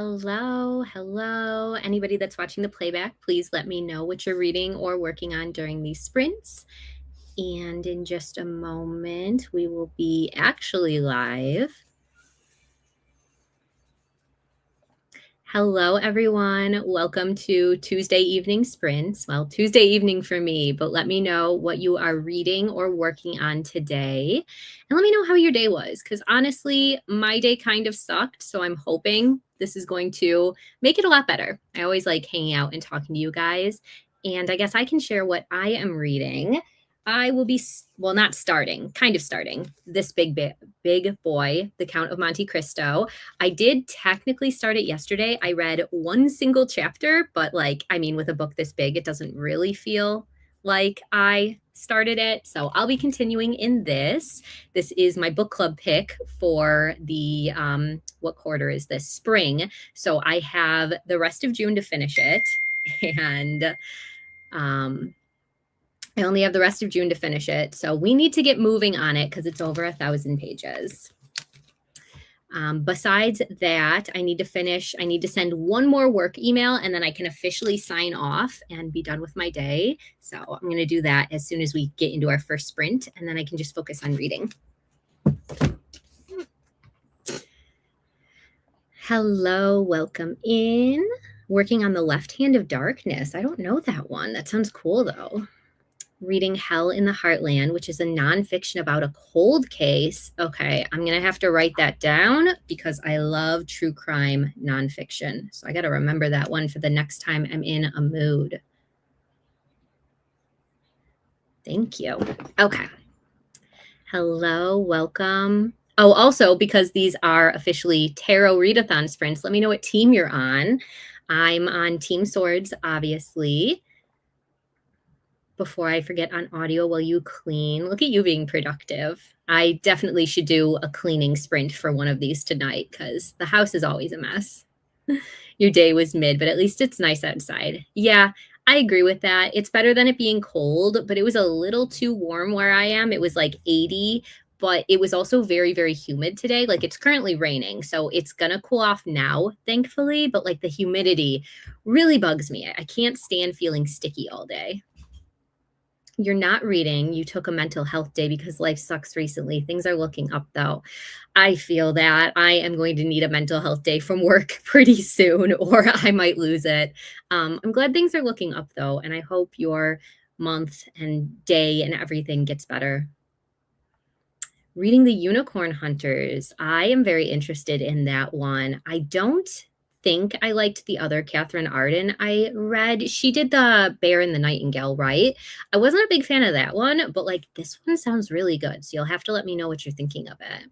Hello, hello. Anybody that's watching the playback, please let me know what you're reading or working on during these sprints. And in just a moment, we will be actually live. Hello, everyone. Welcome to Tuesday evening sprints. Well, Tuesday evening for me, but let me know what you are reading or working on today. And let me know how your day was, because honestly, my day kind of sucked. So I'm hoping this is going to make it a lot better. I always like hanging out and talking to you guys. And I guess I can share what I am reading. I will be, well, not starting, kind of starting this big boy, The Count of Monte Cristo. I did technically start it yesterday. I read one single chapter, but with a book this big, it doesn't really feel like I started it. So I'll be continuing in this. This is my book club pick for the, what quarter is this? Spring. So I have the rest of June to finish it. And, I only have the rest of June to finish it. So we need to get moving on it because it's over 1,000 pages. Besides that, I need to send one more work email and then I can officially sign off and be done with my day. So I'm going to do that as soon as we get into our first sprint, and then I can just focus on reading. Hello, welcome in. Working on The Left Hand of Darkness. I don't know that one. That sounds cool though. Reading Hell in the Heartland, which is a nonfiction about a cold case. Okay, I'm going to have to write that down because I love true crime nonfiction. So I got to remember that one for the next time I'm in a mood. Thank you. Okay. Hello, welcome. Oh, also, because these are officially Tarot Readathon sprints, let me know what team you're on. I'm on Team Swords, obviously. Before I forget, on audio while you clean. Look at you being productive. I definitely should do a cleaning sprint for one of these tonight because the house is always a mess. Your day was mid, but at least it's nice outside. Yeah, I agree with that. It's better than it being cold, but it was a little too warm where I am. It was like 80, but it was also very, very humid today. Like it's currently raining, so it's going to cool off now, thankfully, but like the humidity really bugs me. I can't stand feeling sticky all day. You're not reading. You took a mental health day because life sucks recently. Things are looking up, though. I feel that I am going to need a mental health day from work pretty soon, or I might lose it. I'm glad things are looking up, though, and I hope your month and day and everything gets better. Reading The Unicorn Hunters. I am very interested in that one. I don't think I liked the other Catherine Arden I read. She did The Bear and the Nightingale, right? I wasn't a big fan of that one, but like this one sounds really good. So you'll have to let me know what you're thinking of it.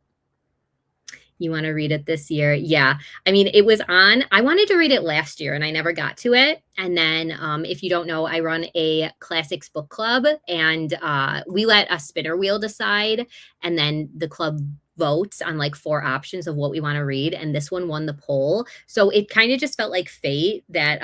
You want to read it this year? Yeah. I mean, it was on. I wanted to read it last year and I never got to it. And then if you don't know, I run a classics book club and we let a spinner wheel decide. And then the club votes on like 4 options of what we want to read. And this one won the poll. So it kind of just felt like fate that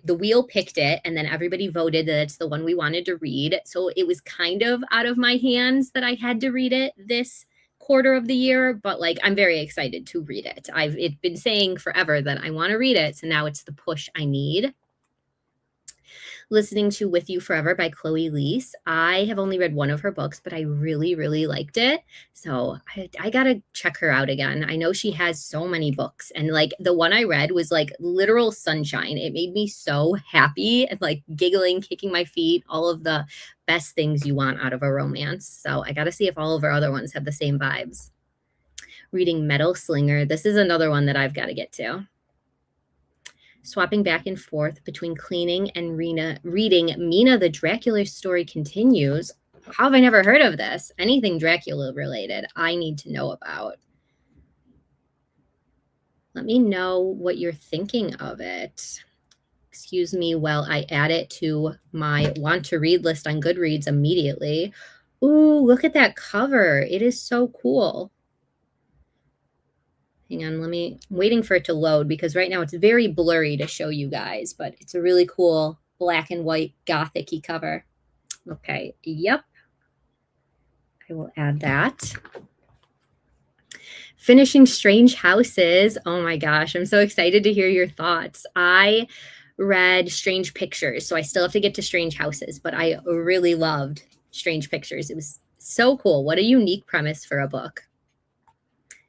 the wheel picked it and then everybody voted that it's the one we wanted to read. So it was kind of out of my hands that I had to read it this quarter of the year, but like I'm very excited to read it. It's been saying forever that I want to read it, so now it's the push I need. Listening to With You Forever by Chloe Leese. I have only read one of her books, but I really, really liked it. So I gotta check her out again. I know she has so many books, and like the one I read was like literal sunshine. It made me so happy and like giggling, kicking my feet, all of the best things you want out of a romance. So I gotta see if all of her other ones have the same vibes. Reading Metal Slinger. This is another one that I've got to get to. Swapping back and forth between cleaning and reading Mina the Dracula Story Continues. How have I never heard of this? Anything Dracula related, I need to know about. Let me know what you're thinking of it. Excuse me while I add it to my want to read list on Goodreads immediately. Ooh, look at that cover. It is so cool. Hang on, I'm waiting for it to load because right now it's very blurry to show you guys, but it's a really cool black and white gothic-y cover. Okay, yep. I will add that. Finishing Strange Houses. Oh my gosh, I'm so excited to hear your thoughts. I read Strange Pictures, so I still have to get to Strange Houses, but I really loved Strange Pictures. It was so cool. What a unique premise for a book.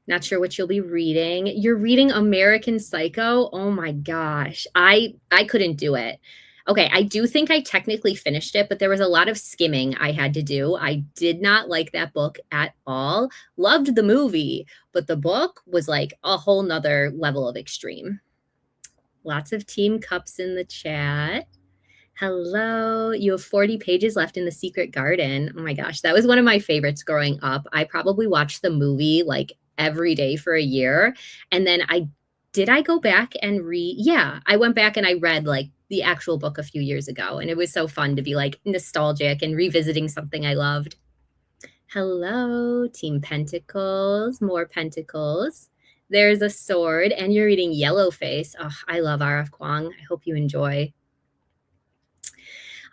Not sure what you'll be reading. You're reading American Psycho? Oh my gosh. I couldn't do it. Okay, I do think I technically finished it, but there was a lot of skimming I had to do. I did not like that book at all. Loved the movie, but the book was like a whole nother level of extreme. Lots of team cups in the chat. Hello. You have 40 pages left in The Secret Garden. Oh my gosh, that was one of my favorites growing up. I probably watched the movie like every day for a year. And then I go back and read? Yeah, I went back and I read like the actual book a few years ago. And it was so fun to be like nostalgic and revisiting something I loved. Hello, Team Pentacles, more Pentacles. There's a sword, and you're reading Yellowface. Oh, I love R.F. Kuang. I hope you enjoy.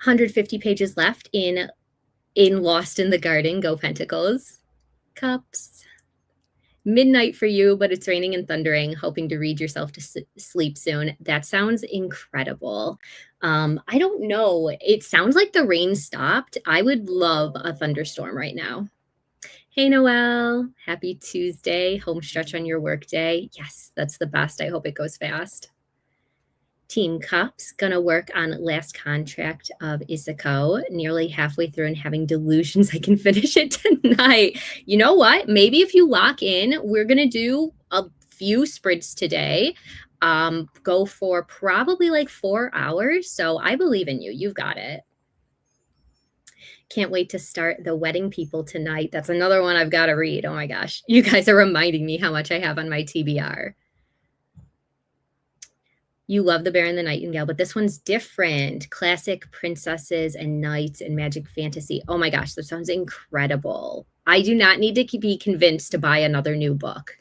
150 pages left in Lost in the Garden. Go Pentacles. Cups. Midnight for you, but it's raining and thundering, hoping to read yourself to sleep soon. That sounds incredible. I don't know. It sounds like the rain stopped. I would love a thunderstorm right now. Hey, Noelle. Happy Tuesday. Home stretch on your work day. Yes, that's the best. I hope it goes fast. Team Cups, gonna work on last contract of Isako, nearly halfway through and having delusions I can finish it tonight. You know what? Maybe if you lock in, we're gonna do a few sprints today. Go for probably like 4 hours. So I believe in you. You've got it. Can't wait to start The Wedding People tonight. That's another one I've got to read. Oh my gosh. You guys are reminding me how much I have on my TBR. You love The Bear and the Nightingale, but this one's different. Classic princesses and knights and magic fantasy. Oh my gosh, that sounds incredible. I do not need to be convinced to buy another new book.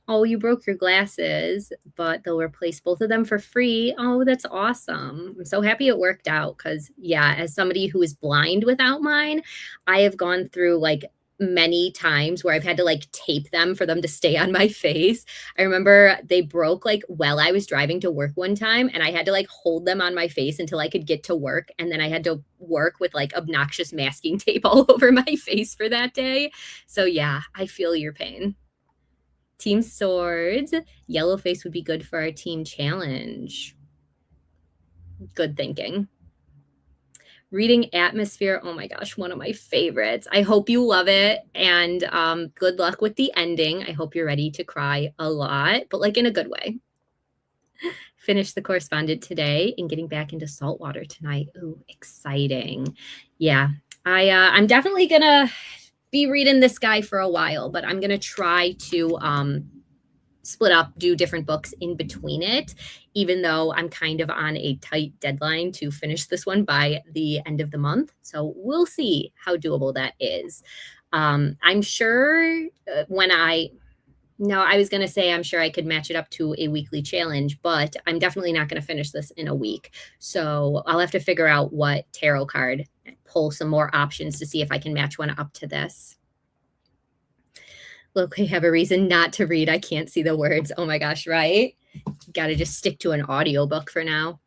Oh, you broke your glasses, but they'll replace both of them for free. Oh, that's awesome. I'm so happy it worked out because, yeah, as somebody who is blind without mine, I have gone through like many times where I've had to like tape them for them to stay on my face. I remember they broke like while I was driving to work one time, and I had to like hold them on my face until I could get to work. And then I had to work with like obnoxious masking tape all over my face for that day. So, yeah, I feel your pain. Team Swords. Yellowface would be good for our team challenge. Good thinking. Reading Atmosphere. Oh my gosh, one of my favorites. I hope you love it. And good luck with the ending. I hope you're ready to cry a lot, but like in a good way. Finish The Correspondent today and getting back into saltwater tonight. Ooh, exciting. Yeah, I'm definitely going to be reading this guy for a while, but I'm going to try to split up, do different books in between it, even though I'm kind of on a tight deadline to finish this one by the end of the month. So we'll see how doable that is. I'm sure I was going to say I'm sure I could match it up to a weekly challenge, but I'm definitely not going to finish this in a week. So I'll have to figure out what tarot card, pull some more options to see if I can match one up to this. Look, I have a reason not to read. I can't see the words. Oh my gosh, right? Got to just stick to an audiobook for now.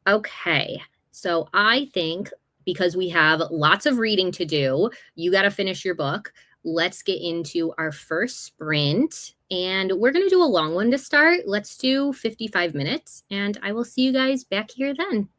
Okay, so I think because we have lots of reading to do, you got to finish your book. Let's get into our first sprint. And we're going to do a long one to start. Let's do 55 minutes. And I will see you guys back here then.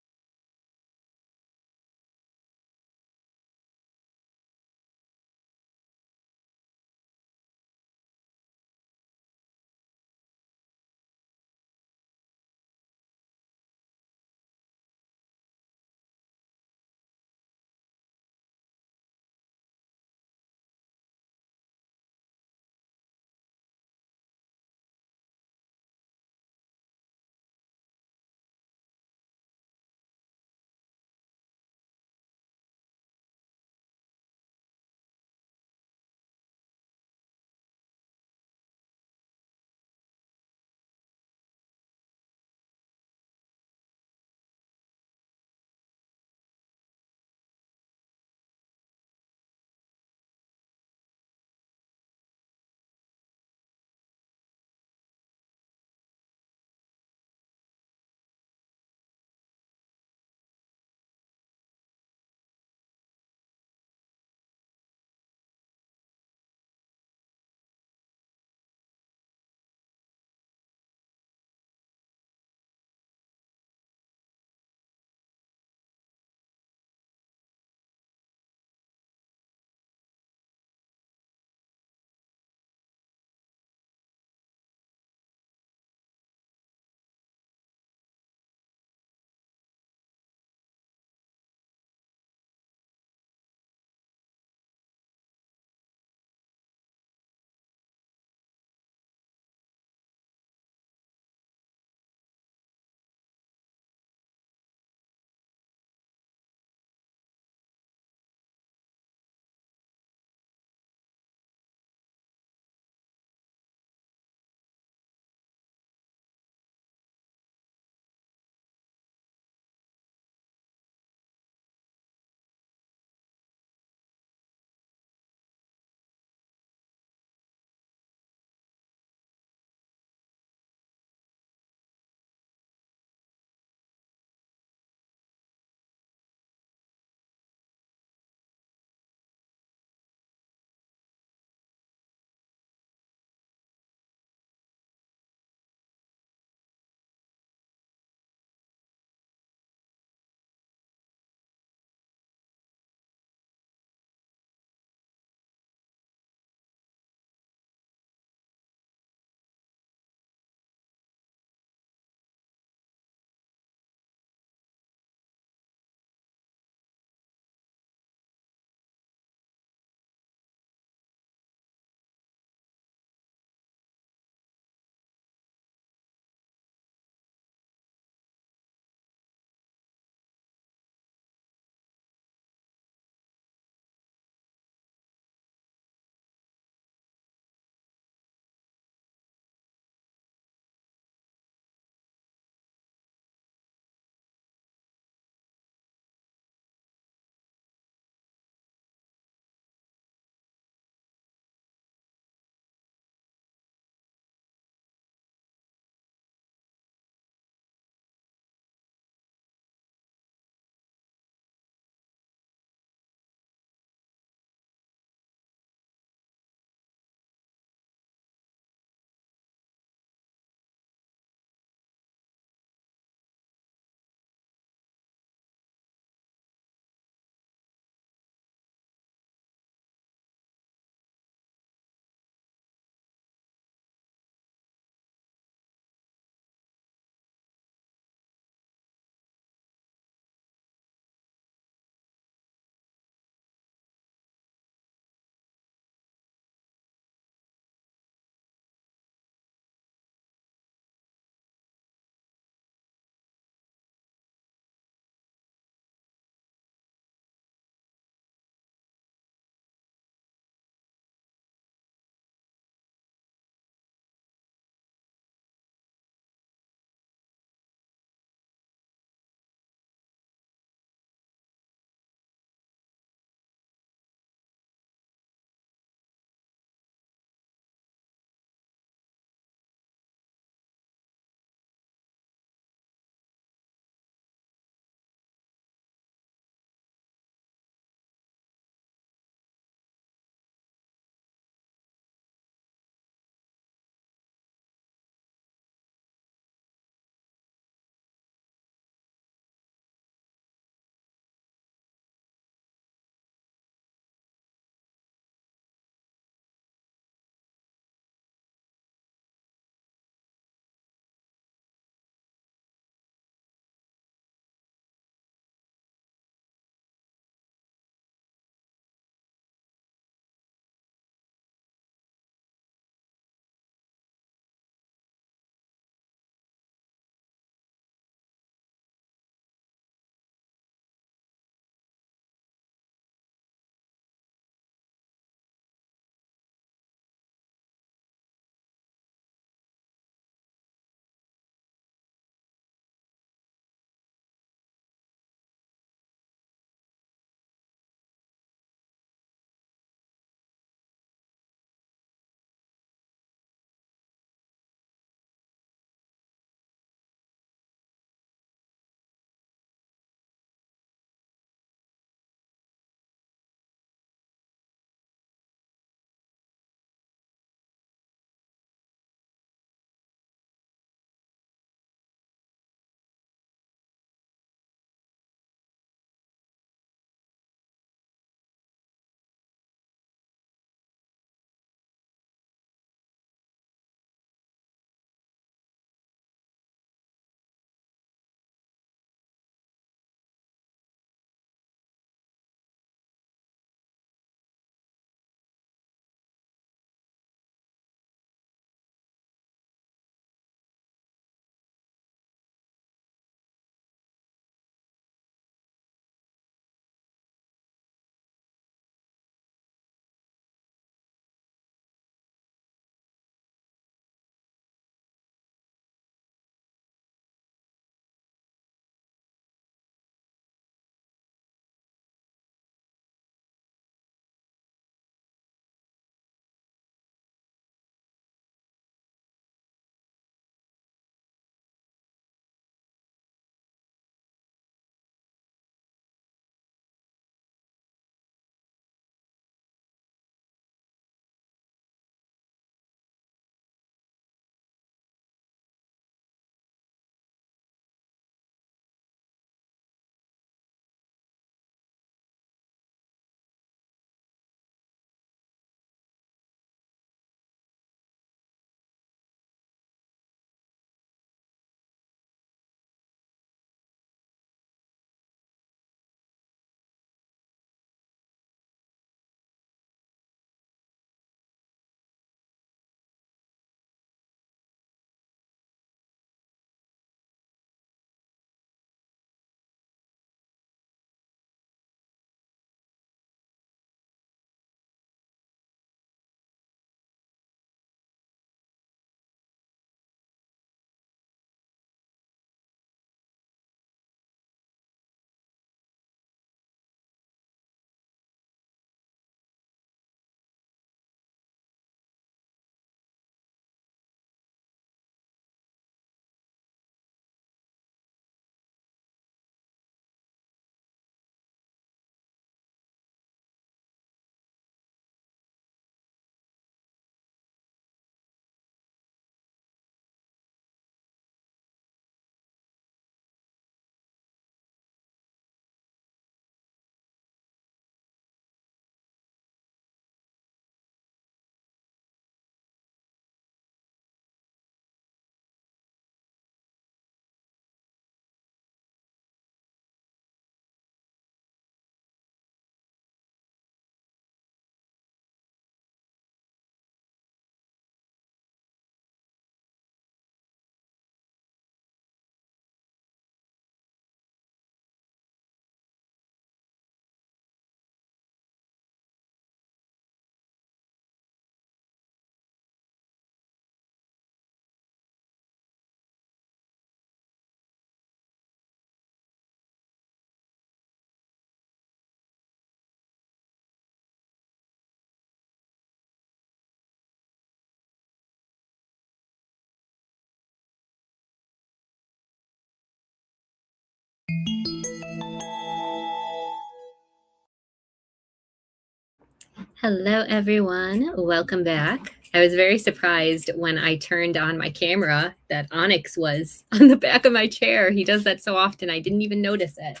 Hello, everyone. Welcome back. I was very surprised when I turned on my camera that Onyx was on the back of my chair. He does that so often, I didn't even notice it.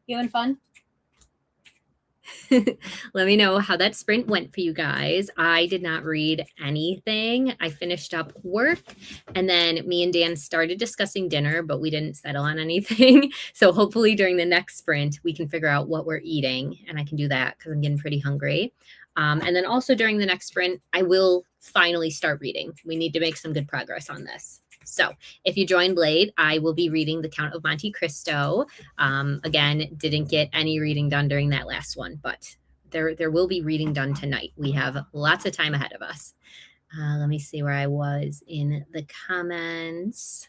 You having fun? Let me know how that sprint went for you guys. I did not read anything. I finished up work and then me and Dan started discussing dinner, but we didn't settle on anything. So hopefully during the next sprint, we can figure out what we're eating and I can do that because I'm getting pretty hungry. And then also during the next sprint, I will finally start reading. We need to make some good progress on this. So if you joined late, I will be reading The Count of Monte Cristo. Again, didn't get any reading done during that last one, but there will be reading done tonight. We have lots of time ahead of us. Let me see where I was in the comments.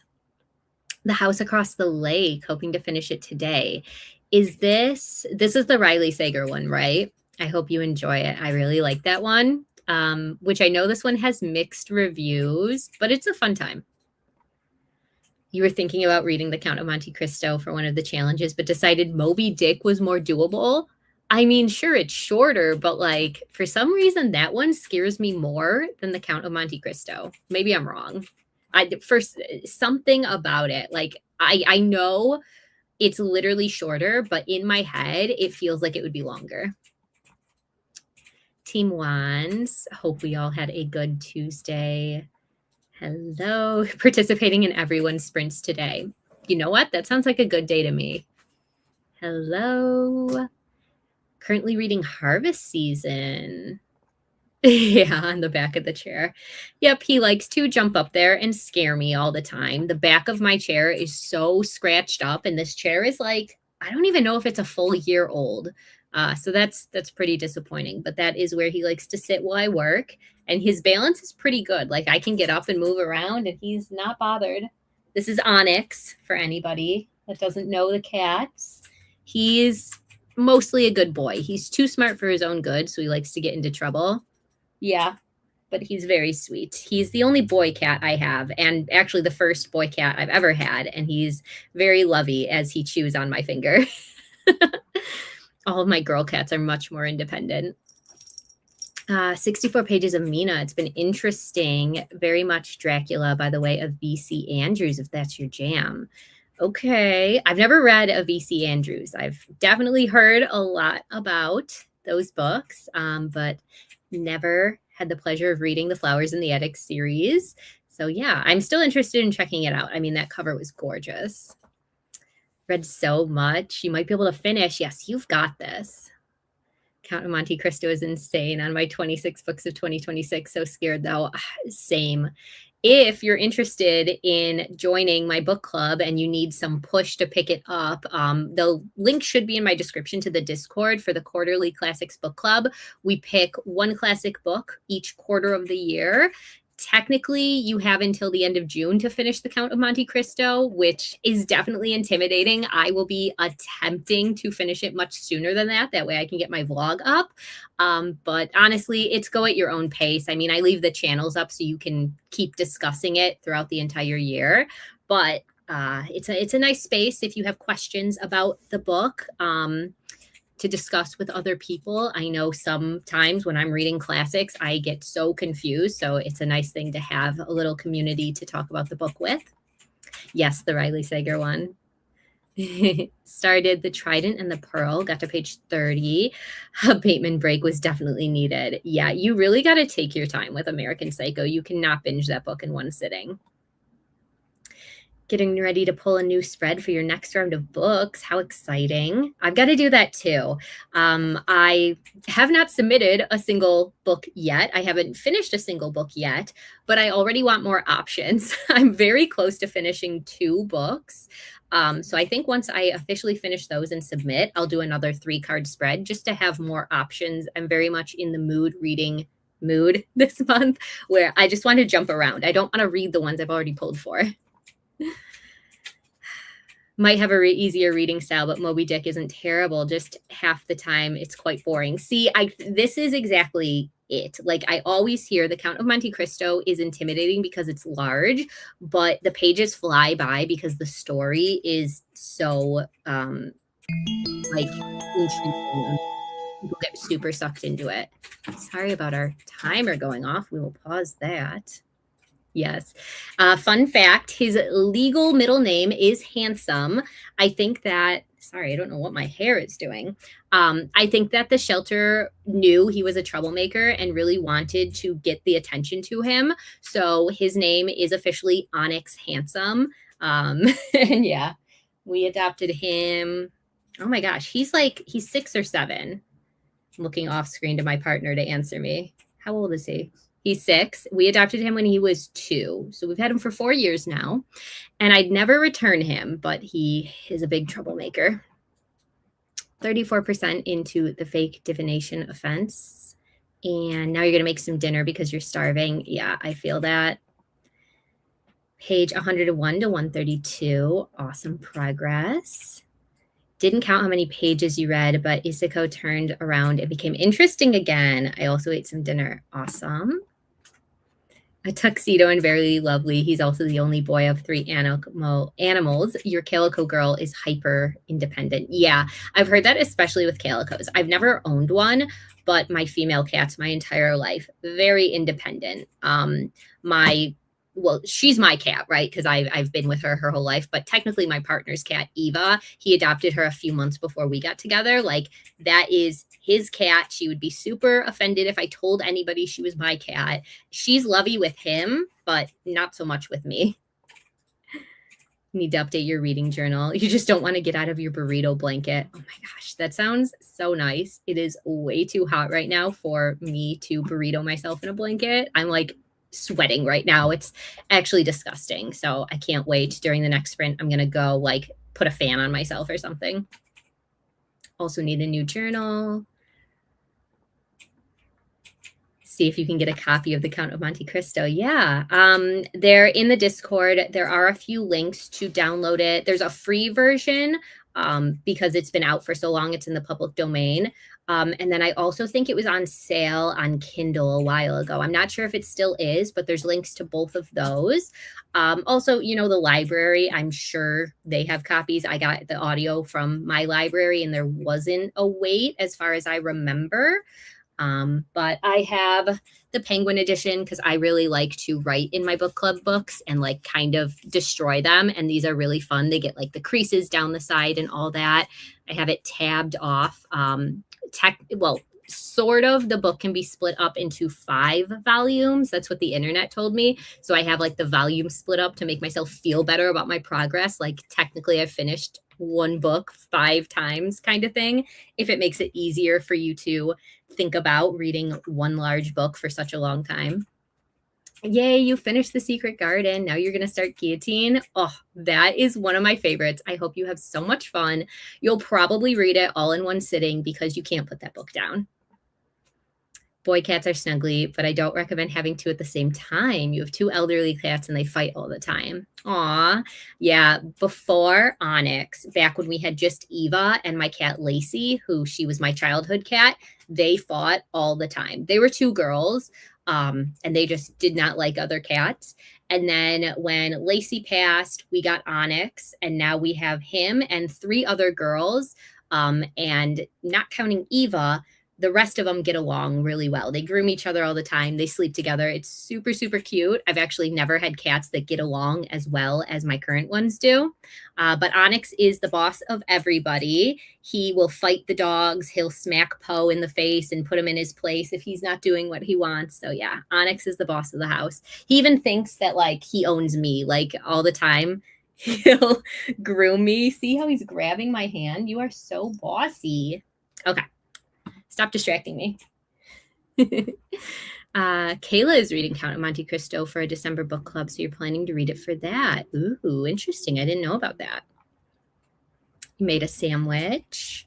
The House Across the Lake, hoping to finish it today. This is the Riley Sager one, right? I hope you enjoy it. I really like that one, which I know this one has mixed reviews, but it's a fun time. You were thinking about reading The Count of Monte Cristo for one of the challenges, but decided Moby Dick was more doable. I mean, sure, it's shorter, but like for some reason that one scares me more than The Count of Monte Cristo. Maybe I'm wrong. First, something about it. Like I know it's literally shorter, but in my head, it feels like it would be longer. Team Wands, hope we all had a good Tuesday. Hello, participating in everyone's sprints today. You know what? That sounds like a good day to me. Hello. Currently reading Harvest Season. Yeah, on the back of the chair. Yep, he likes to jump up there and scare me all the time. The back of my chair is so scratched up, and this chair is like, I don't even know if it's a full year old. So that's pretty disappointing, but that is where he likes to sit while I work. And his balance is pretty good. Like I can get up and move around and he's not bothered. This is Onyx for anybody that doesn't know the cats. He's mostly a good boy. He's too smart for his own good, so he likes to get into trouble. Yeah, but he's very sweet. He's the only boy cat I have, and actually the first boy cat I've ever had, and he's very lovey as he chews on my finger. All of my girl cats are much more independent. 64 pages of Mina. It's been interesting. Very much Dracula by the way of V.C. Andrews, if that's your jam. Okay. I've never read a V.C. Andrews. I've definitely heard a lot about those books, but never had the pleasure of reading the Flowers in the Attic series. So yeah, I'm still interested in checking it out. I mean, that cover was gorgeous. Read so much. You might be able to finish. Yes, you've got this. Count of Monte Cristo is insane on my 26 books of 2026. So scared though. Same. If you're interested in joining my book club and you need some push to pick it up, the link should be in my description to the Discord for the quarterly classics book club. We pick one classic book each quarter of the year. Technically, you have until the end of June to finish The Count of Monte Cristo, which is definitely intimidating. I will be attempting to finish it much sooner than that. That way I can get my vlog up. But honestly, it's go at your own pace. I mean, I leave the channels up so you can keep discussing it throughout the entire year. But it's a nice space if you have questions about the book. To discuss with other people. I know sometimes when I'm reading classics, I get so confused. So it's a nice thing to have a little community to talk about the book with. Yes, the Riley Sager one. Started The Trident and the Pearl, got to page 30. A Bateman break was definitely needed. Yeah, you really got to take your time with American Psycho. You cannot binge that book in one sitting. Getting ready to pull a new spread for your next round of books. How exciting. I've got to do that too. I have not submitted a single book yet. I haven't finished a single book yet, but I already want more options. I'm very close to finishing 2 books. So I think once I officially finish those and submit, I'll do another 3-card spread just to have more options. I'm very much in the reading mood this month where I just want to jump around. I don't want to read the ones I've already pulled for. Might have a easier reading style, but Moby Dick isn't terrible. Just half the time it's quite boring. See, this is exactly it. Like I always hear The Count of Monte Cristo is intimidating because it's large, but the pages fly by because the story is so like intriguing. People get super sucked into it. Sorry about our timer going off. We will pause that. Yes. Fun fact, his legal middle name is Handsome. I think that, sorry, I don't know what my hair is doing. I think that the shelter knew he was a troublemaker and really wanted to get the attention to him. So his name is officially Onyx Handsome. And yeah, we adopted him. Oh my gosh, he's 6 or 7. I'm looking off screen to my partner to answer me. How old is he? He's 6. We adopted him when he was 2. So we've had him for 4 years now. And I'd never return him, but he is a big troublemaker. 34% into the fake divination offense. And now you're going to make some dinner because you're starving. Yeah, I feel that. Page 101 to 132. Awesome progress. Didn't count how many pages you read, but Isako turned around. It became interesting again. I also ate some dinner. Awesome. A tuxedo and very lovely. He's also the only boy of 3 animals. Your calico girl is hyper independent. Yeah, I've heard that, especially with calicos. I've never owned one, but my female cats my entire life, very independent. Well, she's my cat, right? Because I've been with her whole life. But technically, my partner's cat, Eva, he adopted her a few months before we got together. Like, that is his cat. She would be super offended if I told anybody she was my cat. She's lovey with him, but not so much with me. You need to update your reading journal. You just don't want to get out of your burrito blanket. Oh my gosh, that sounds so nice. It is way too hot right now for me to burrito myself in a blanket. I'm like sweating right now. It's actually disgusting. So I can't wait. During the next sprint, I'm going to go like put a fan on myself or something. Also need a new journal. See if you can get a copy of the Count of Monte Cristo. Yeah. They're in the Discord. There are a few links to download it. There's a free version because it's been out for so long. It's in the public domain. And then I also think it was on sale on Kindle a while ago. I'm not sure if it still is, but there's links to both of those. Also, you know, the library, I'm sure they have copies. I got the audio from my library and there wasn't a wait as far as I remember. But I have the Penguin edition because I really like to write in my book club books and like kind of destroy them. And these are really fun. They get like the creases down the side and all that. I have it tabbed off. Sort of. The book can be split up into 5 volumes. That's what the internet told me. So I have like the volume split up to make myself feel better about my progress. Like technically I've finished one book 5 times kind of thing. If it makes it easier for you to think about reading one large book for such a long time. Yay, you finished The Secret Garden. Now you're going to start Guillotine. Oh, that is one of my favorites. I hope you have so much fun. You'll probably read it all in one sitting because you can't put that book down. Boy cats are snuggly, but I don't recommend having 2 at the same time. You have 2 elderly cats and they fight all the time. Aw, yeah. Before Onyx, back when we had just Eva and my cat Lacey, who she was my childhood cat, they fought all the time. They were 2 girls, and they just did not like other cats. And then when Lacey passed, we got Onyx, and now we have him and 3 other girls. And not counting Eva, the rest of them get along really well. They groom each other all the time. They sleep together. It's super, super cute. I've actually never had cats that get along as well as my current ones do. But Onyx is the boss of everybody. He will fight the dogs. He'll smack Poe in the face and put him in his place if he's not doing what he wants. So yeah, Onyx is the boss of the house. He even thinks that like he owns me like all the time. He'll groom me. See how he's grabbing my hand? You are so bossy. Okay. Stop distracting me. Kayla is reading Count of Monte Cristo for a December book club, so you're planning to read it for that. Ooh, interesting. I didn't know about that. You made a sandwich.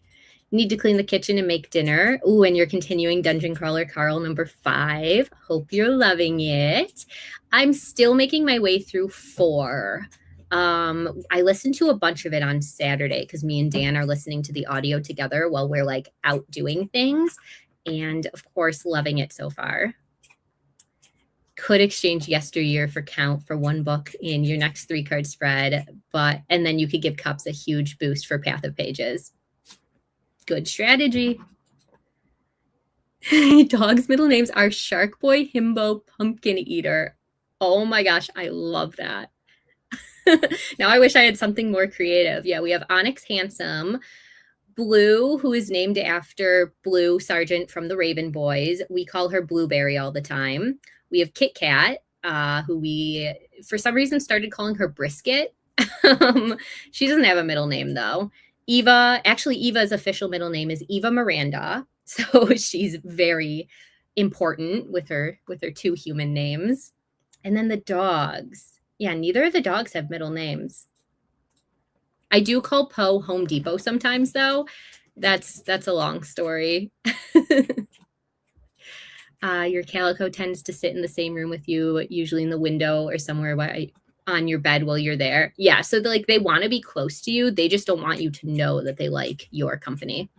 You need to clean the kitchen and make dinner. Ooh, and you're continuing Dungeon Crawler Carl number 5. Hope you're loving it. I'm still making my way through 4. I listened to a bunch of it on Saturday because me and Dan are listening to the audio together while we're like out doing things. And of course, loving it so far. Could exchange Yesteryear for Count for 1 book in your next 3-card spread, and then you could give Cups a huge boost for Path of Pages. Good strategy. Dogs' middle names are Shark Boy, Himbo, Pumpkin Eater. Oh my gosh, I love that. Now I wish I had something more creative. Yeah, we have Onyx Handsome, Blue, who is named after Blue Sergeant from the Raven Boys. We call her Blueberry all the time. We have Kit Kat, who we, for some reason, started calling her Brisket. She doesn't have a middle name, though. Eva, actually, Eva's official middle name is Eva Miranda. So she's very important with her two human names. And then the dogs. Yeah, neither of the dogs have middle names. I do call Poe Home Depot sometimes, though. That's a long story. Your calico tends to sit in the same room with you, usually in the window or somewhere on your bed while you're there. Yeah, so like they want to be close to you. They just don't want you to know that they like your company.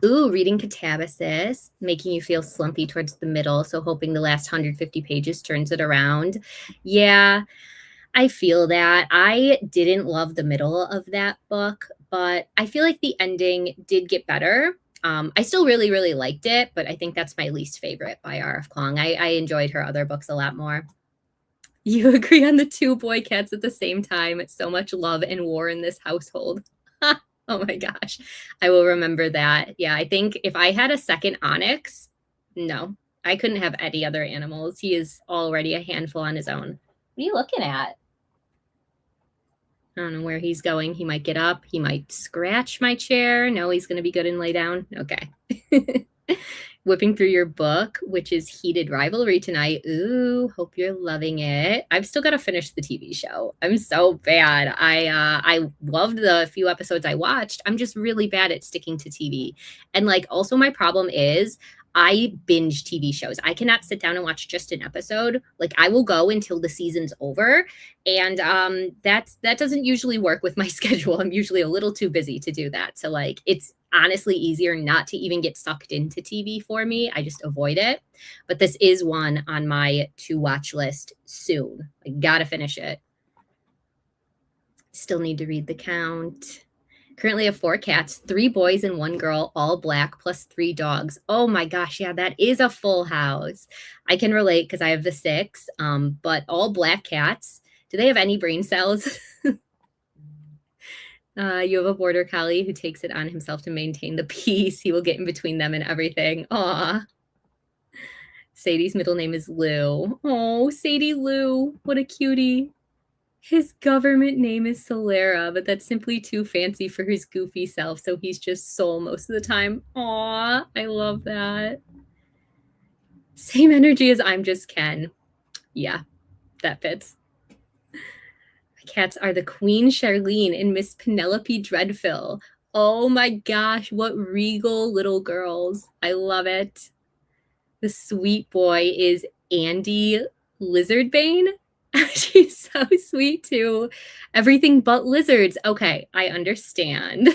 Ooh, reading catabasis, making you feel slumpy towards the middle. So hoping the last 150 pages turns it around. Yeah, I feel that. I didn't love the middle of that book, but I feel like the ending did get better. I still really, really liked it, but I think that's my least favorite by R.F. Kuang. I enjoyed her other books a lot more. You agree on the two boy cats at the same time. It's so much love and war in this household. Oh my gosh. I will remember that. Yeah, I think if I had a second Onyx, no, I couldn't have any other animals. He is already a handful on his own. What are you looking at? I don't know where he's going. He might get up. He might scratch my chair. No, he's going to be good and lay down. Okay. Whipping through your book, which is Heated Rivalry tonight. Ooh, hope you're loving it. I've still got to finish the TV show. I'm so bad. I loved the few episodes I watched. I'm just really bad at sticking to TV. And like also my problem is I binge TV shows. I cannot sit down and watch just an episode. Like I will go until the season's over. And that doesn't usually work with my schedule. I'm usually a little too busy to do that. So like it's honestly easier not to even get sucked into TV for me. I just avoid it. But this is one on my to watch list soon. I gotta finish it. Still need to read The Count. Currently have 4 cats, 3 boys and 1 girl, all black, plus 3 dogs. Oh my gosh, yeah, that is a full house. I can relate because I have the 6, but all black cats. Do they have any brain cells? You have a border collie who takes it on himself to maintain the peace. He will get in between them and everything. Aw. Sadie's middle name is Lou. Oh, Sadie Lou. What a cutie. His government name is Solera, but that's simply too fancy for his goofy self, so he's just Sol most of the time. Aw, I love that. Same energy as I'm just Ken. Yeah, that fits. My cats are the Queen Charlene and Miss Penelope Dreadful. Oh my gosh, what regal little girls. I love it. The sweet boy is Andy Lizardbane. She's so sweet too. Everything but lizards. Okay, I understand.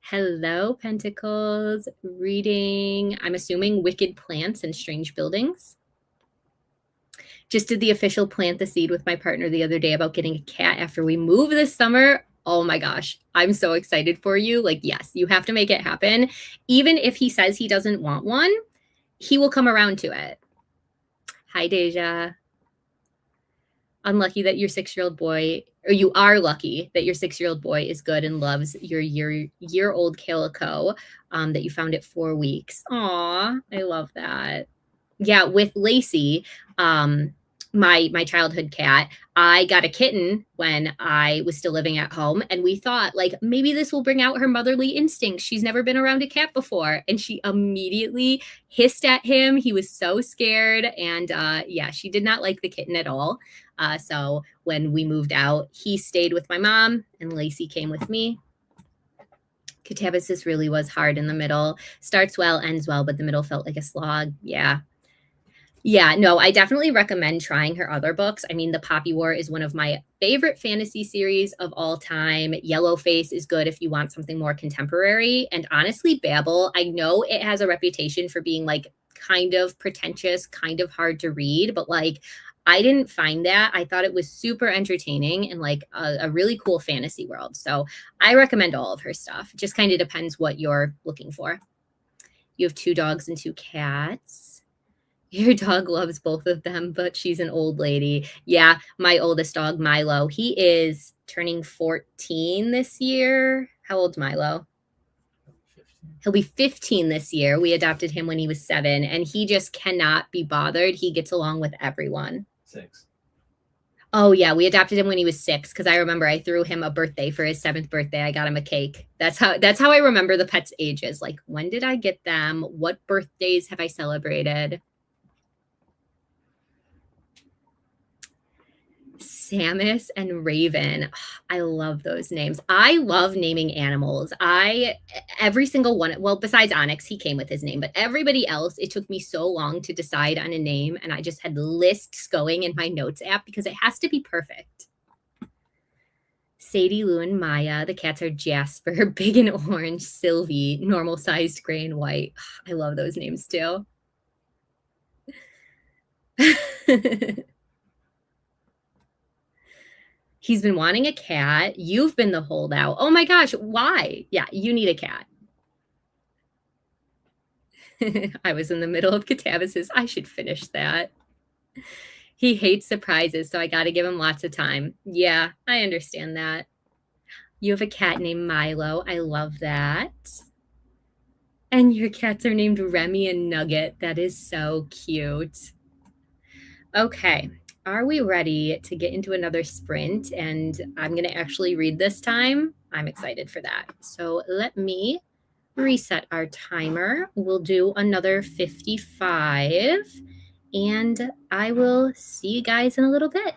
Hello, Pentacles. Reading, I'm assuming Wicked Plants and Strange Buildings. Just did the official plant the seed with my partner the other day about getting a cat after we move this summer. Oh my gosh, I'm so excited for you. Like, yes, you have to make it happen. Even if he says he doesn't want one, he will come around to it. Hi, Daijah. Unlucky that your 6-year-old boy, or you are lucky that your 6-year-old boy is good and loves your year-old calico that you found at 4 weeks. Aw, I love that. Yeah, with Lacey, my childhood cat, I got a kitten when I was still living at home, and we thought like maybe this will bring out her motherly instincts. She's never been around a cat before, and she immediately hissed at him. He was so scared, and yeah, she did not like the kitten at all. So when we moved out, he stayed with my mom, and Lacey came with me. Catabasis really was hard in the middle. Starts well, ends well, but the middle felt like a slog. Yeah. Yeah, no, I definitely recommend trying her other books. I mean, The Poppy War is one of my favorite fantasy series of all time. Yellowface is good if you want something more contemporary. And honestly, Babel, I know it has a reputation for being like kind of pretentious, kind of hard to read, but like I didn't find that. I thought it was super entertaining and like a really cool fantasy world. So I recommend all of her stuff. It just kind of depends what you're looking for. You have 2 dogs and 2 cats. Your dog loves both of them, but she's an old lady. Yeah, my oldest dog, Milo, he is turning 14 this year. How old's Milo? He'll be 15 this year. We adopted him when he was 7, and he just cannot be bothered. He gets along with everyone. 6. Oh, yeah, we adopted him when he was 6 because I remember I threw him a birthday for his 7th birthday. I got him a cake. That's how I remember the pets' ages. Like, when did I get them? What birthdays have I celebrated? Samus and Raven. I love those names. I love naming animals. Every single one, well, besides Onyx, he came with his name, but everybody else, it took me so long to decide on a name, and I just had lists going in my notes app because it has to be perfect. Sadie, Lou, and Maya. The cats are Jasper, Big and Orange, Sylvie, normal sized gray and white. I love those names too. He's been wanting a cat. You've been the holdout. Oh my gosh, why? Yeah, you need a cat. I was in the middle of catabasis. I should finish that. He hates surprises, so I got to give him lots of time. Yeah, I understand that. You have a cat named Milo. I love that. And your cats are named Remy and Nugget. That is so cute. Okay, are we ready to get into another sprint? And I'm going to actually read this time. I'm excited for that. So let me reset our timer. We'll do another 55, and I will see you guys in a little bit.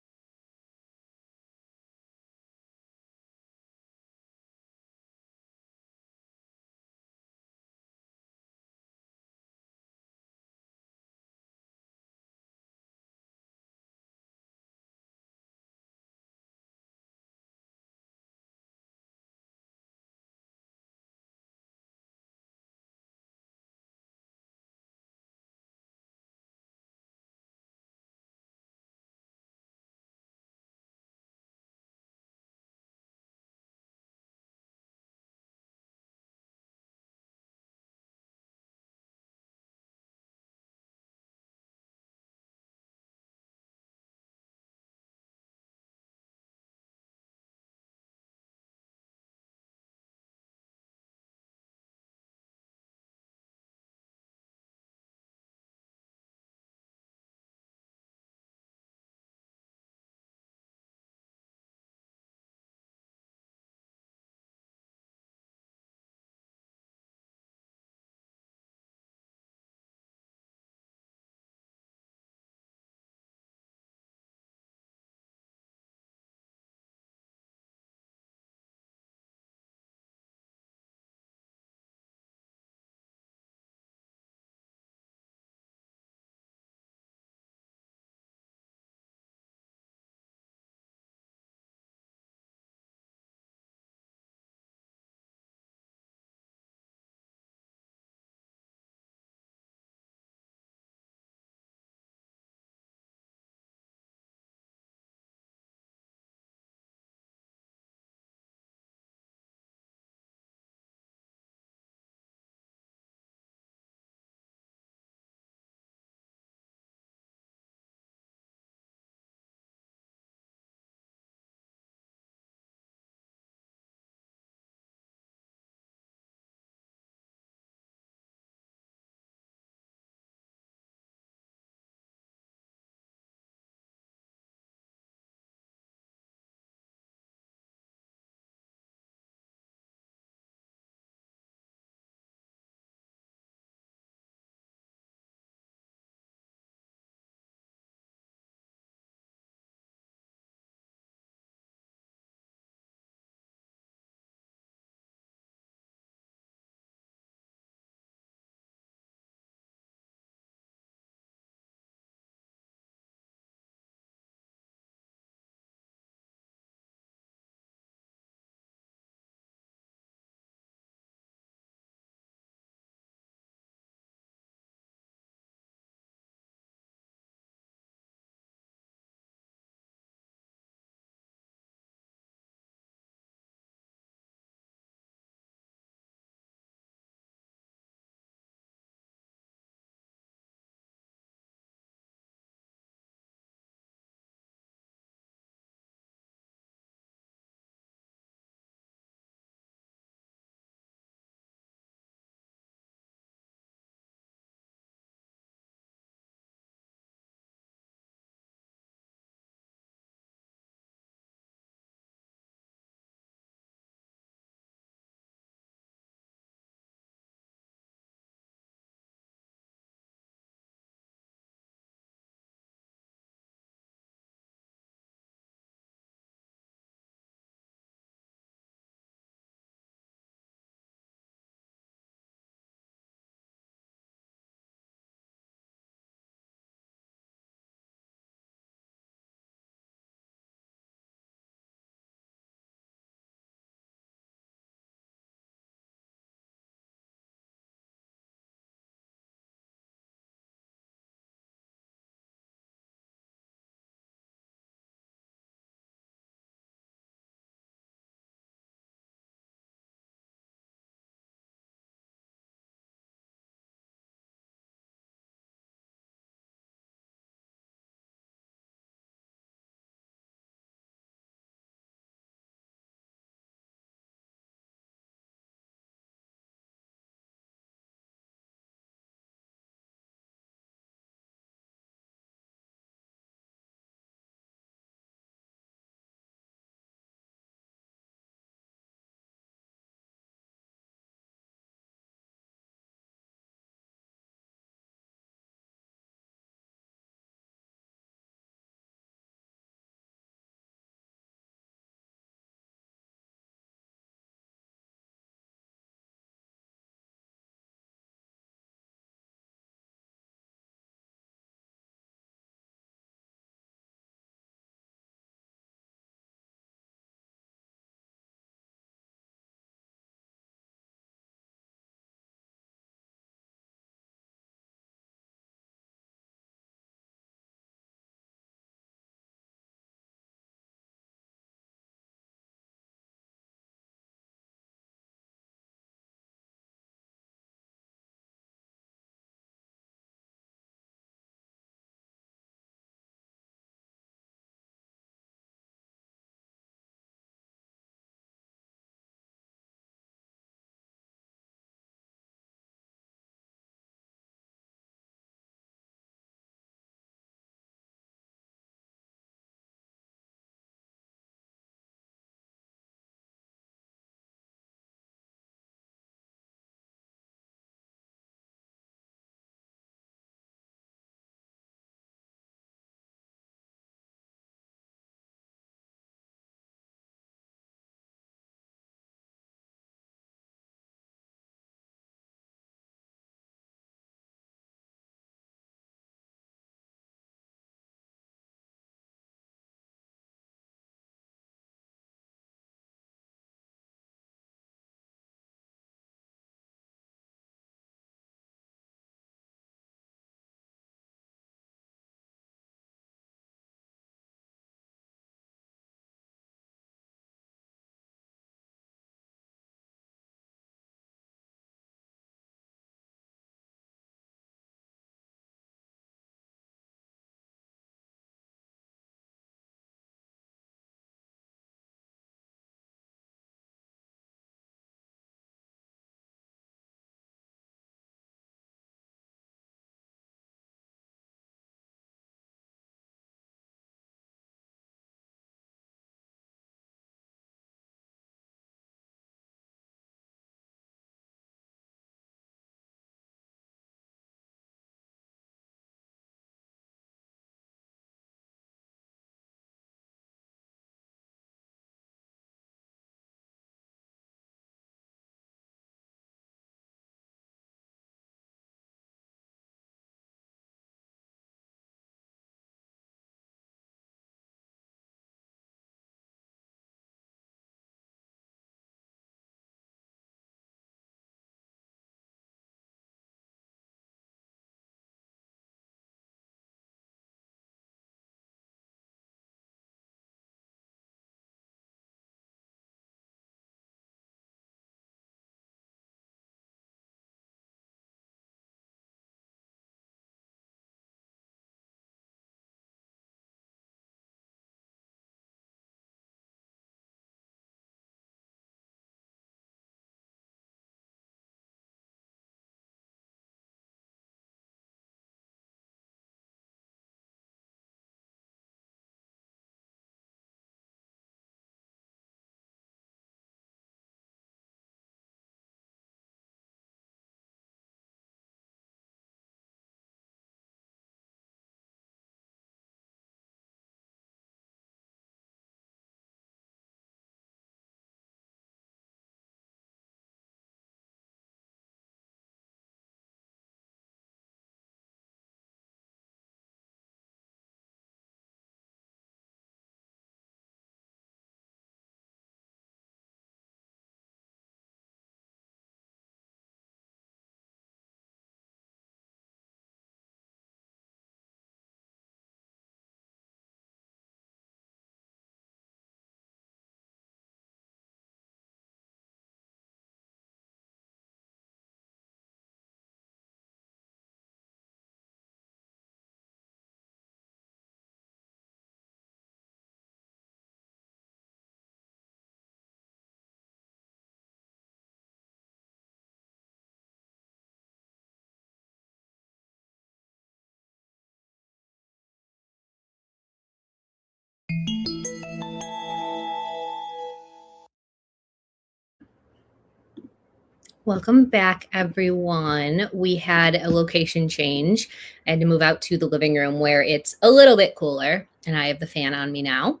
Welcome back, everyone. We had a location change. I had to move out to the living room where it's a little bit cooler, and I have the fan on me now.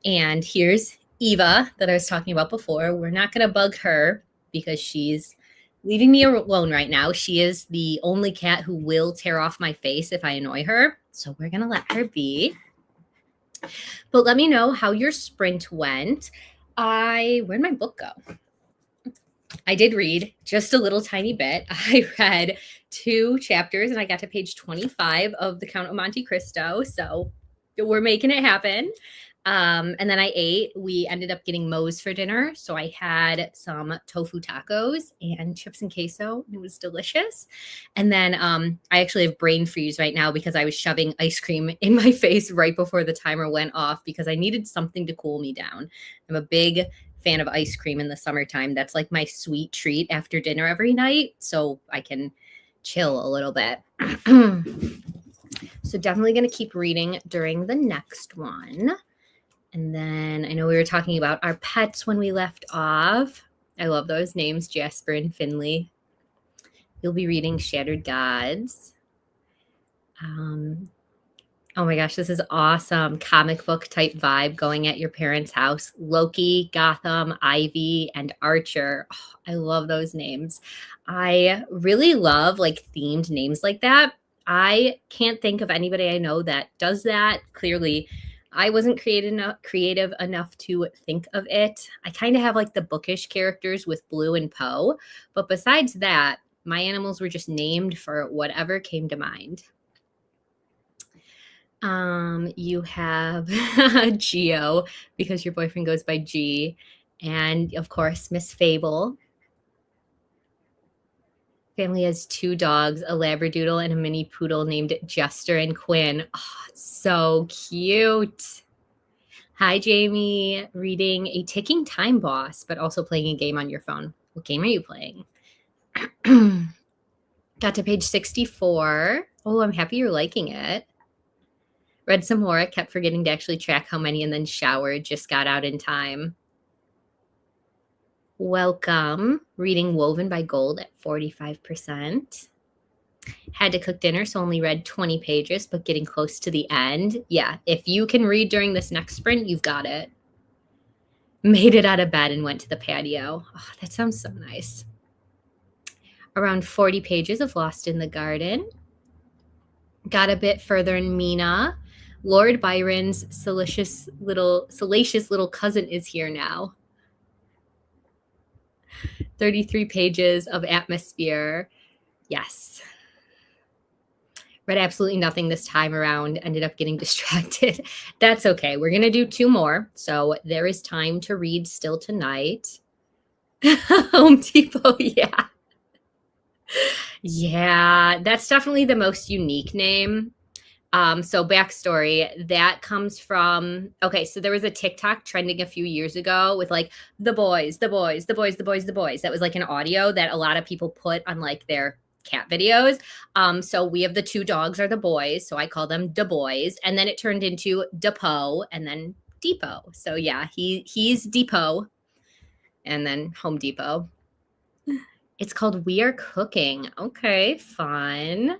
And here's Eva that I was talking about before. We're not going to bug her because she's leaving me alone right now. She is the only cat who will tear off my face if I annoy her. So we're going to let her be. But let me know how your sprint went. Where'd my book go? I did read just a little tiny bit. I read 2 chapters and I got to page 25 of The Count of Monte Cristo. So we're making it happen. And then I ate. We ended up getting Moe's for dinner. So I had some tofu tacos and chips and queso. It was delicious. And then I actually have brain freeze right now because I was shoving ice cream in my face right before the timer went off because I needed something to cool me down. I'm a big fan of ice cream in the summertime. That's like my sweet treat after dinner every night. So I can chill a little bit. So definitely going to keep reading during the next one. And then I know we were talking about our pets when we left off. I love those names, Jasper and Finley. You'll be reading Shattered Gods. Oh my gosh, this is awesome. Comic book type vibe going at your parents' house. Loki, Gotham, Ivy, and Archer. Oh, I love those names. I really love like themed names like that. I can't think of anybody I know that does that. Clearly, I wasn't creative enough to think of it. I kind of have like the bookish characters with Blue and Poe. But besides that, my animals were just named for whatever came to mind. You have Geo because your boyfriend goes by G, and of course Miss Fable. Family has 2 dogs, a Labradoodle and a mini poodle named Jester and Quinn. Oh, so cute. Hi, Jamie. Reading A Ticking Time Boss, but also playing a game on your phone. What game are you playing? Got to page 64. Oh, I'm happy you're liking it. Read some more. I kept forgetting to actually track how many and then showered. Just got out in time. Welcome. Reading Woven by Gold at 45%. Had to cook dinner, so only read 20 pages, but getting close to the end. Yeah, if you can read during this next sprint, you've got it. Made it out of bed and went to the patio. Oh, that sounds so nice. Around 40 pages of Lost in the Garden. Got a bit further in Mina. Lord Byron's salacious little cousin is here now. 33 pages of Atmosphere. Yes. Read absolutely nothing this time around. Ended up getting distracted. That's okay. We're going to do 2 more. So there is time to read still tonight. Home Depot, yeah. Yeah, that's definitely the most unique name. So backstory, that comes from, okay, so there was a TikTok trending a few years ago with like the boys, the boys, the boys, the boys, the boys. That was like an audio that a lot of people put on like their cat videos. So we have the 2 dogs are the boys. So I call them da boys. And then it turned into Depot and then Depot. So yeah, he's Depot and then Home Depot. It's called We Are Cooking. Okay, fun.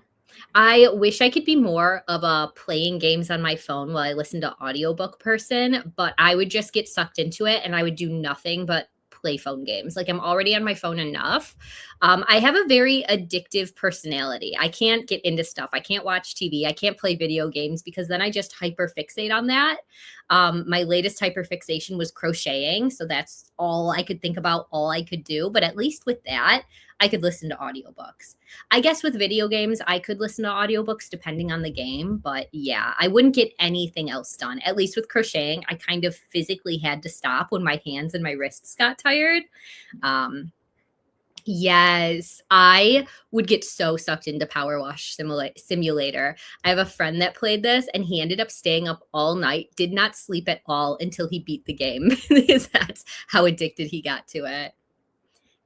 I wish I could be more of a playing games on my phone while I listen to audiobook person, but I would just get sucked into it and I would do nothing but play phone games. Like I'm already on my phone enough. I have a very addictive personality. I can't get into stuff. I can't watch TV. I can't play video games because then I just hyper fixate on that. My latest hyper fixation was crocheting. So that's all I could think about, all I could do. But at least with that, I could listen to audiobooks. I guess with video games, I could listen to audiobooks depending on the game. But yeah, I wouldn't get anything else done. At least with crocheting, I kind of physically had to stop when my hands and my wrists got tired. Yes, I would get so sucked into Power Wash Simulator. I have a friend that played this and he ended up staying up all night, did not sleep at all until he beat the game because that's how addicted he got to it.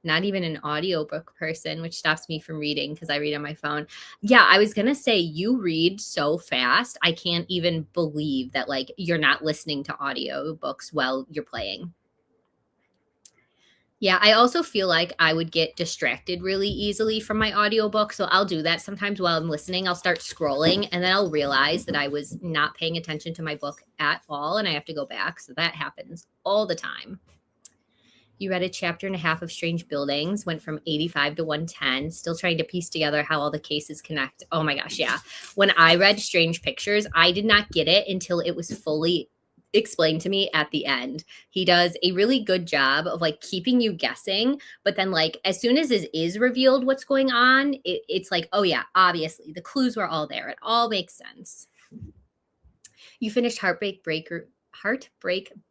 Not even an audiobook person, which stops me from reading because I read on my phone. Yeah, I was going to say you read so fast. I can't even believe that like you're not listening to audiobooks while you're playing. Yeah, I also feel like I would get distracted really easily from my audiobook. So I'll do that sometimes while I'm listening. I'll start scrolling and then I'll realize that I was not paying attention to my book at all and I have to go back. So that happens all the time. You read a chapter and a half of Strange Buildings, went from 85 to 110, still trying to piece together how all the cases connect. Oh my gosh, yeah. When I read Strange Pictures, I did not get it until it was fully explained to me at the end. He does a really good job of like keeping you guessing, but then like as soon as it is revealed what's going on, it's like, oh yeah, obviously the clues were all there. It all makes sense. You finished Heartbreak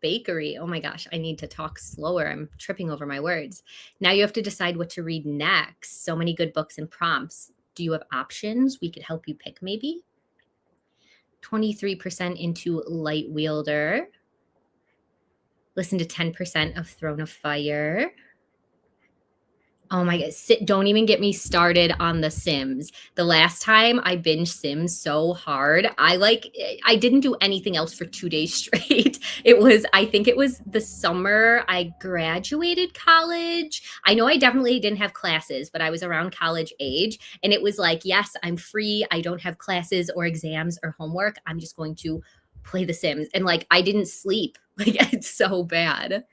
Bakery. Oh my gosh, I need to talk slower. I'm tripping over my words. Now you have to decide what to read next. So many good books and prompts. Do you have options? We could help you pick maybe. 23% into Light Wielder. Listen to 10% of Throne of Fire. Oh my God. Don't even get me started on The Sims. The last time I binged Sims so hard, I didn't do anything else for 2 days straight. I think it was the summer I graduated college. I know I definitely didn't have classes, but I was around college age. And it was like, yes, I'm free. I don't have classes or exams or homework. I'm just going to play The Sims. And like, I didn't sleep. Like, it's so bad.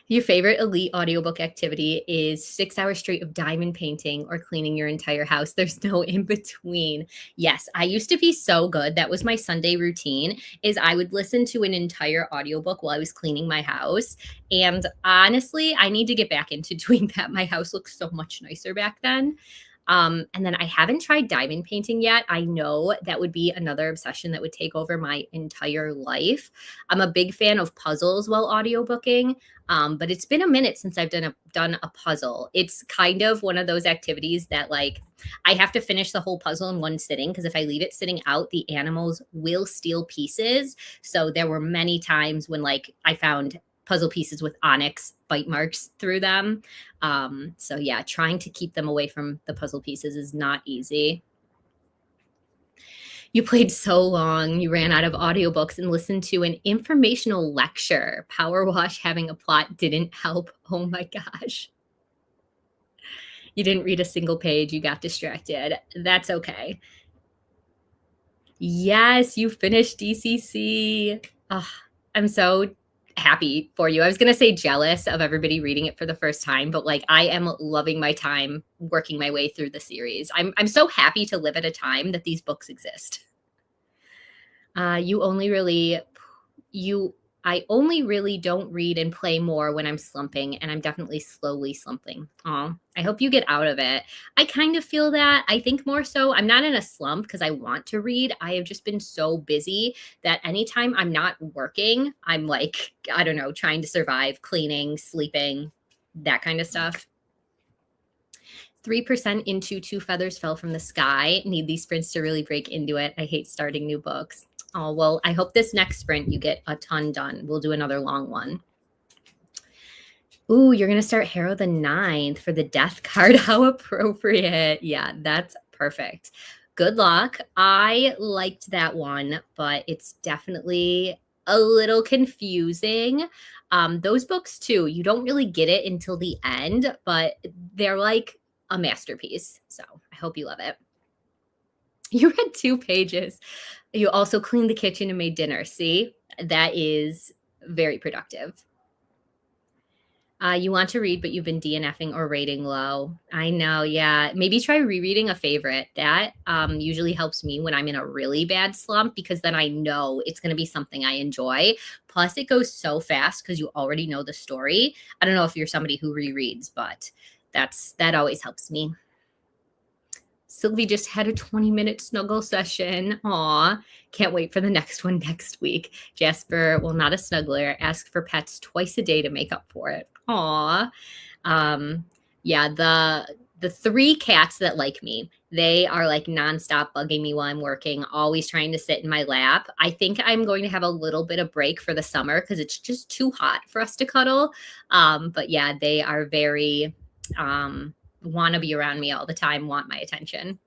Your favorite elite audiobook activity is 6 hours straight of diamond painting or cleaning your entire house. There's no in between. Yes, I used to be so good. That was my Sunday routine is I would listen to an entire audiobook while I was cleaning my house. And honestly, I need to get back into doing that. My house looks so much nicer back then. And then I haven't tried diamond painting yet. I know that would be another obsession that would take over my entire life. I'm a big fan of puzzles while audiobooking, but it's been a minute since I've done a puzzle. It's kind of one of those activities that like I have to finish the whole puzzle in one sitting because if I leave it sitting out, the animals will steal pieces. So there were many times when like I found puzzle pieces with onyx bite marks through them. So yeah, trying to keep them away from the puzzle pieces is not easy. You played so long, you ran out of audiobooks and listened to an informational lecture. Power wash having a plot didn't help. Oh my gosh. You didn't read a single page, you got distracted. That's okay. Yes, you finished DCC. Oh, I'm so happy for you. I was going to say jealous of everybody reading it for the first time, but like I am loving my time working my way through the series. I'm so happy to live at a time that these books exist. I only really don't read and play more when I'm slumping, and I'm definitely slowly slumping. Oh, I hope you get out of it. I kind of feel that. I think more so I'm not in a slump because I want to read. I have just been so busy that anytime I'm not working, I'm like, I don't know, trying to survive, cleaning, sleeping, that kind of stuff. 3% into Two Feathers Fell from the Sky. Need these sprints to really break into it. I hate starting new books. Oh, well, I hope this next sprint you get a ton done. We'll do another long one. Ooh, you're going to start Harrow the Ninth for the death card. How appropriate. Yeah, that's perfect. Good luck. I liked that one, but it's definitely a little confusing. Those books too, you don't really get it until the end, but they're like a masterpiece. So I hope you love it. You read 2 pages. You also cleaned the kitchen and made dinner. See, that is very productive. You want to read, but you've been DNFing or rating low. I know. Yeah. Maybe try rereading a favorite. That usually helps me when I'm in a really bad slump because then I know it's going to be something I enjoy. Plus, it goes so fast because you already know the story. I don't know if you're somebody who rereads, but that always helps me. Sylvie just had a 20-minute snuggle session. Aw, can't wait for the next one next week. Jasper, well, not a snuggler, ask for pets twice a day to make up for it. Aw. Yeah, the 3 cats that like me, they are like nonstop bugging me while I'm working, always trying to sit in my lap. I think I'm going to have a little bit of break for the summer because it's just too hot for us to cuddle. But yeah, they are very... want to be around me all the time, want my attention.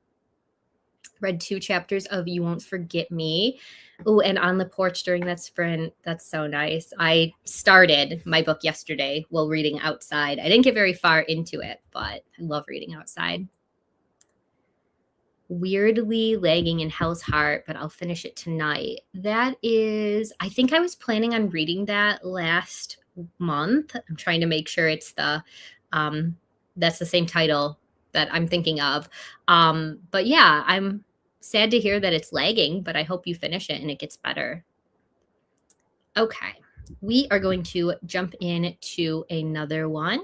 Read 2 chapters of You Won't Forget Me. Oh, and On the Porch during that sprint. That's so nice. I started my book yesterday while reading outside. I didn't get very far into it, but I love reading outside. Weirdly lagging in Hell's Heart, but I'll finish it tonight. That is, I think I was planning on reading that last month. I'm trying to make sure it's that's the same title that I'm thinking of. But yeah, I'm sad to hear that it's lagging, but I hope you finish it and it gets better. Okay, we are going to jump into another one,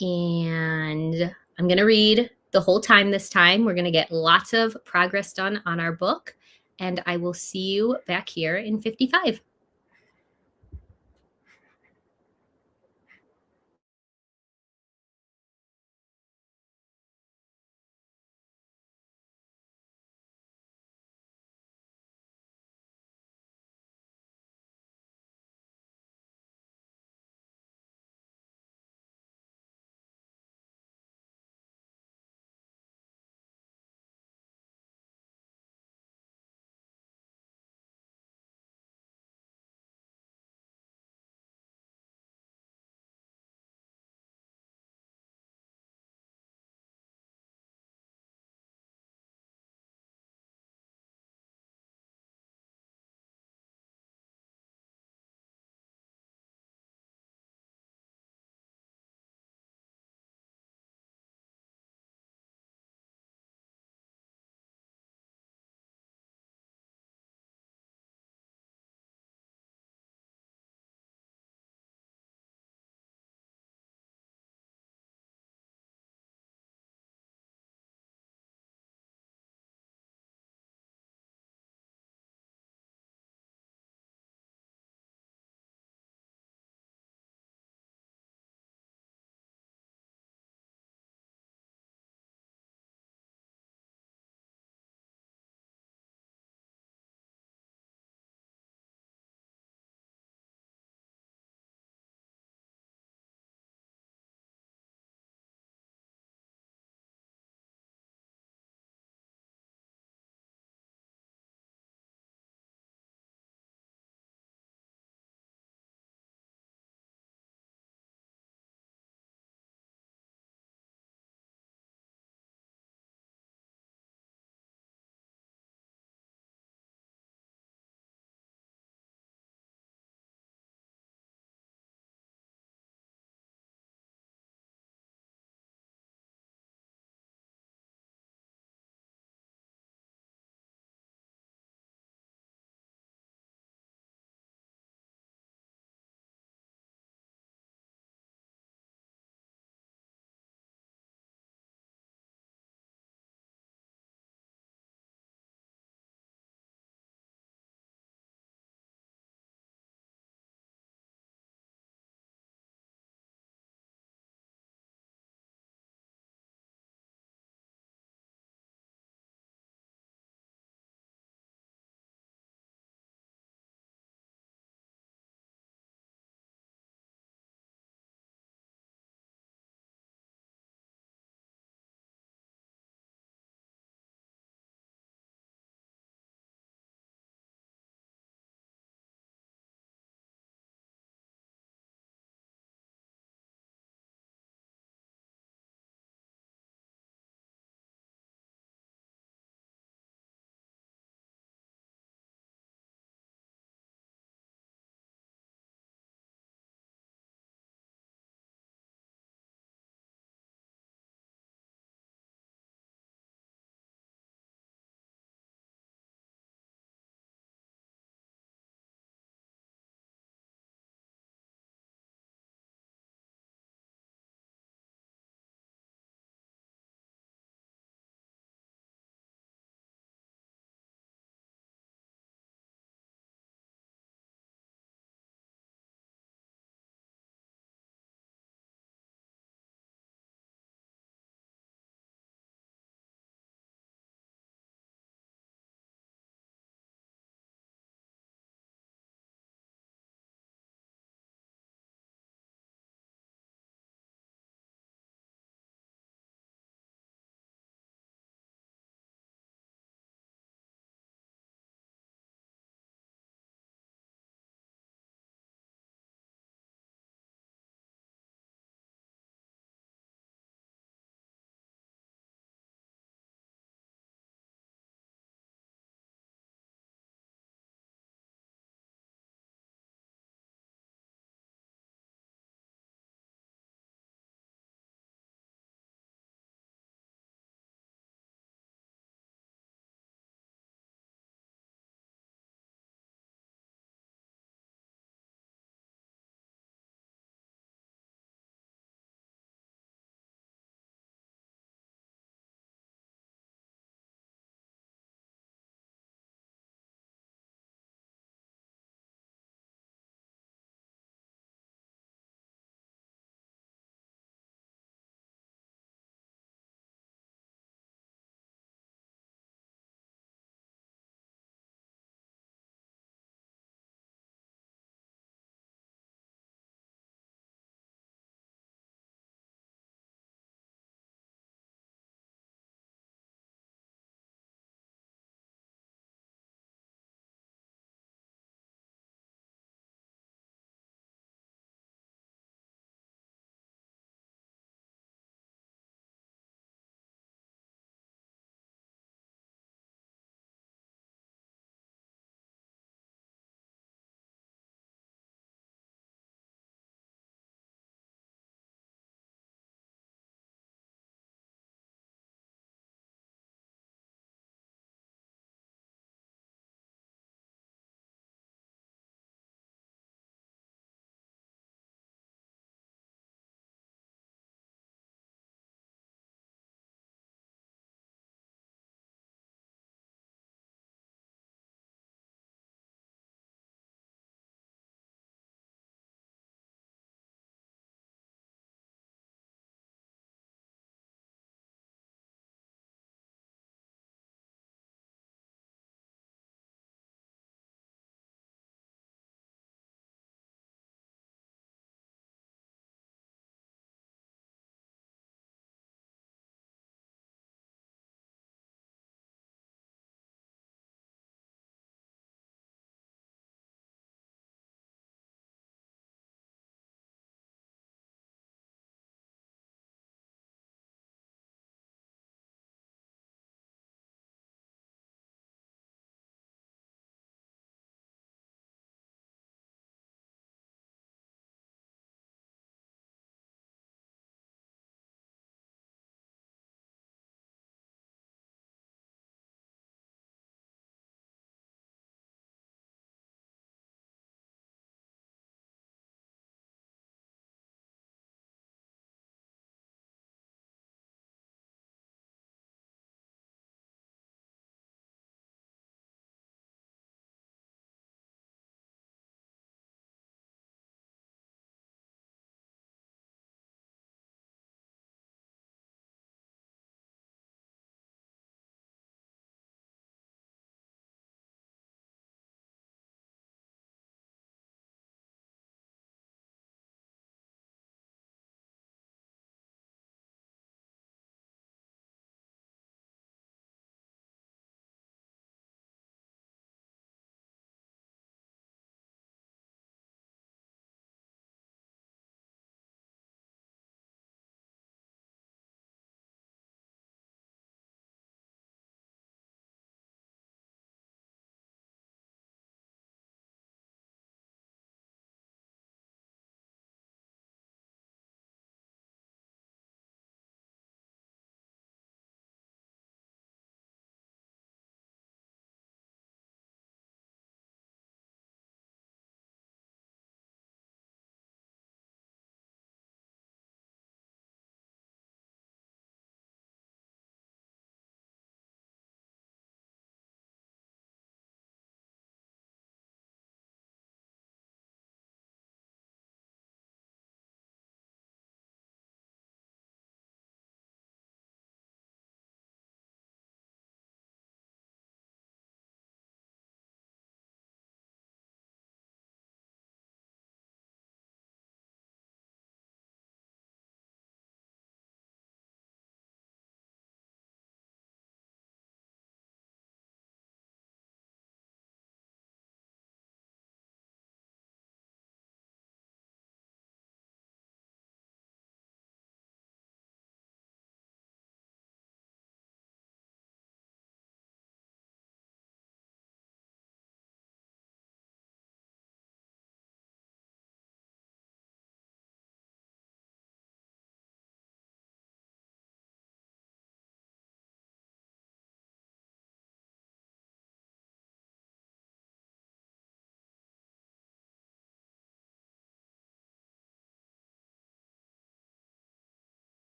and I'm going to read the whole time this time. We're going to get lots of progress done on our book, and I will see you back here in 55.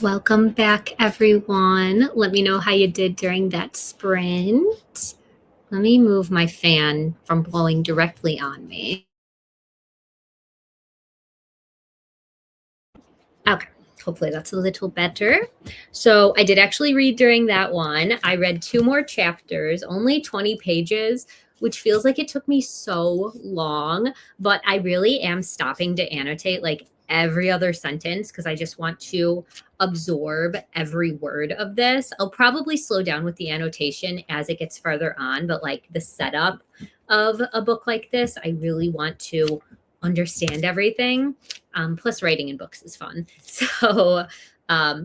Welcome back, everyone. Let me know how you did during that sprint. Let me move my fan from blowing directly on me. Okay, hopefully that's a little better. So I did actually read during that one. I read 2 more chapters, only 20 pages, which feels like it took me so long, but I really am stopping to annotate like every other sentence because I just want to absorb every word of this. I'll probably slow down with the annotation as it gets further on, but like the setup of a book like this, I really want to understand everything. Plus writing in books is fun. So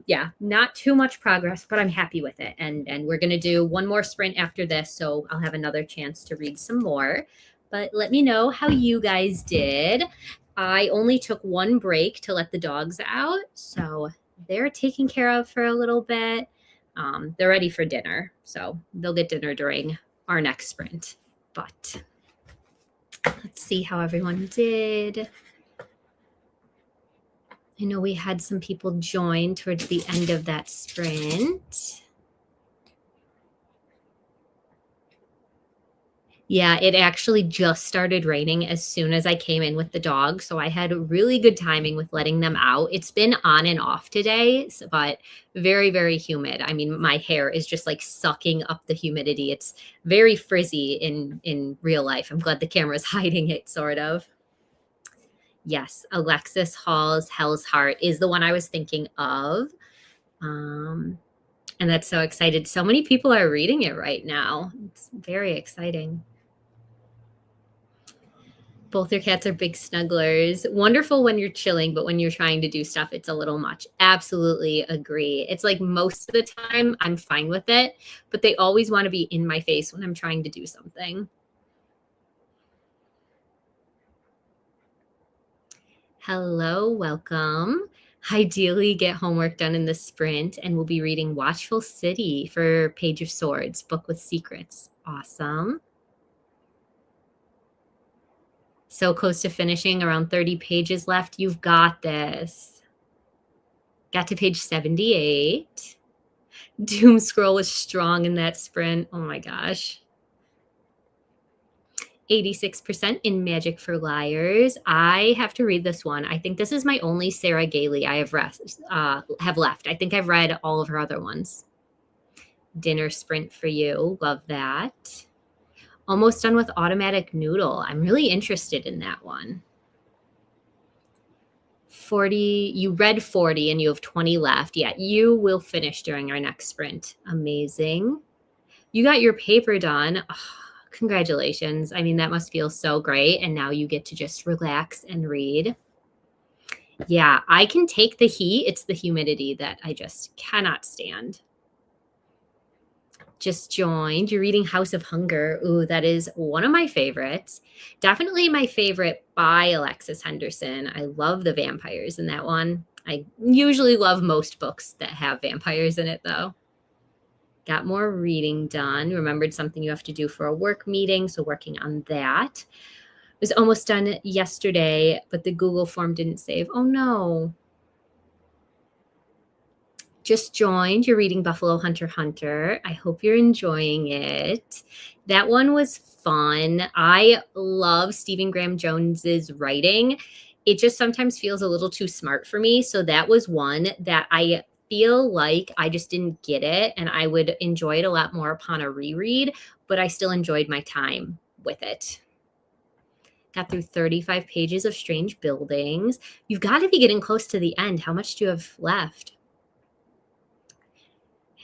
yeah, not too much progress, but I'm happy with it. And we're going to do one more sprint after this. So I'll have another chance to read some more. But let me know how you guys did. I only took one break to let the dogs out. So they're taken care of for a little bit. They're ready for dinner. So they'll get dinner during our next sprint. But let's see how everyone did. I know we had some people join towards the end of that sprint. Yeah, it actually just started raining as soon as I came in with the dog. So I had really good timing with letting them out. It's been on and off today, but very, very humid. I mean, my hair is just like sucking up the humidity. It's very frizzy in real life. I'm glad the camera's hiding it, sort of. Yes, Alexis Hall's Hell's Heart is the one I was thinking of. And that's so excited. So many people are reading it right now. It's very exciting. Both your cats are big snugglers. Wonderful when you're chilling, but when you're trying to do stuff, it's a little much. Absolutely agree. It's like most of the time I'm fine with it, but they always want to be in my face when I'm trying to do something. Hello, welcome. Ideally, get homework done in the sprint, and we'll be reading Watchful City for Page of Swords, book with secrets. Awesome. So close to finishing, around 30 pages left. You've got this. Got to page 78. Doom Scroll was strong in that sprint. Oh my gosh. 86% in Magic for Liars. I have to read this one. I think this is my only Sarah Gailey I have left. I think I've read all of her other ones. Dinner Sprint for You. Love that. Almost done with Automatic Noodle. I'm really interested in that one. 40, you read 40 and you have 20 left. Yeah, you will finish during our next sprint. Amazing. You got your paper done. Oh, congratulations. I mean, that must feel so great. And now you get to just relax and read. Yeah, I can take the heat. It's the humidity that I just cannot stand. Just joined. You're reading House of Hunger. Ooh, that is one of my favorites. Definitely my favorite by Alexis Henderson. I love the vampires in that one. I usually love most books that have vampires in it, though. Got more reading done. Remembered something you have to do for a work meeting, so working on that. Was almost done yesterday, but the Google form didn't save. Oh, no. Just joined. You're reading Buffalo Hunter Hunter. I hope you're enjoying it. That one was fun. I love Stephen Graham Jones's writing. It just sometimes feels a little too smart for me. So that was one that I feel like I just didn't get it, and I would enjoy it a lot more upon a reread, but I still enjoyed my time with it. Got through 35 pages of Strange Buildings. You've got to be getting close to the end. How much do you have left?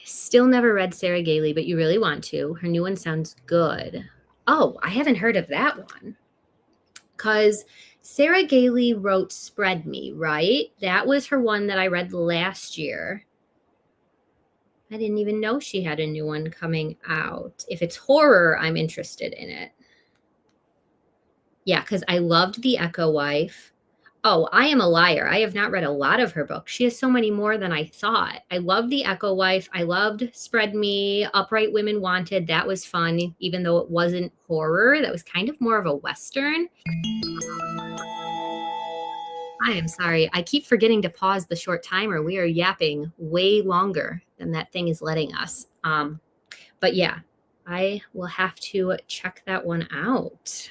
Still never read Sarah Gailey, but you really want to. Her new one sounds good. Oh, I haven't heard of that one. Because Sarah Gailey wrote Spread Me, right? That was her one that I read last year. I didn't even know she had a new one coming out. If it's horror, I'm interested in it. Yeah, because I loved The Echo Wife. Oh, I Am a Liar. I have not read a lot of her books. She has so many more than I thought. I loved The Echo Wife. I loved Spread Me, Upright Women Wanted. That was fun, even though it wasn't horror. That was kind of more of a Western. I am sorry. I keep forgetting to pause the short timer. We are yapping way longer than that thing is letting us. But yeah, I will have to check that one out.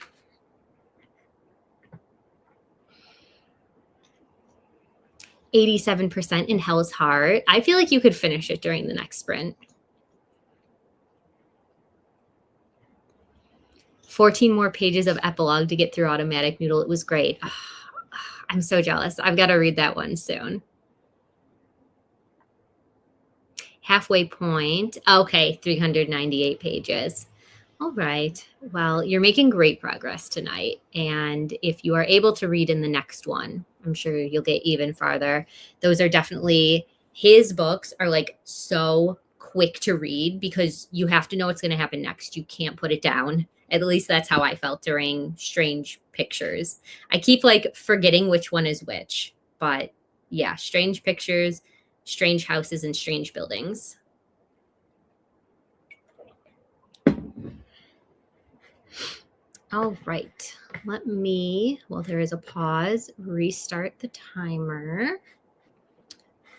%87% in Hell's Heart. I feel like you could finish it during the next sprint. 14 more pages of epilogue to get through Automatic Noodle. It was great. I'm so jealous. I've got to read that one soon. Halfway Point. Okay, 398 pages. All right. Well, you're making great progress tonight. And if you are able to read in the next one, I'm sure you'll get even farther. Those are definitely, his books are like so quick to read because you have to know what's going to happen next. You can't put it down. At least that's how I felt during Strange Pictures. I keep like forgetting which one is which. But yeah, Strange Pictures, Strange Houses, and Strange Buildings. All right, let me, while there is a pause, restart the timer.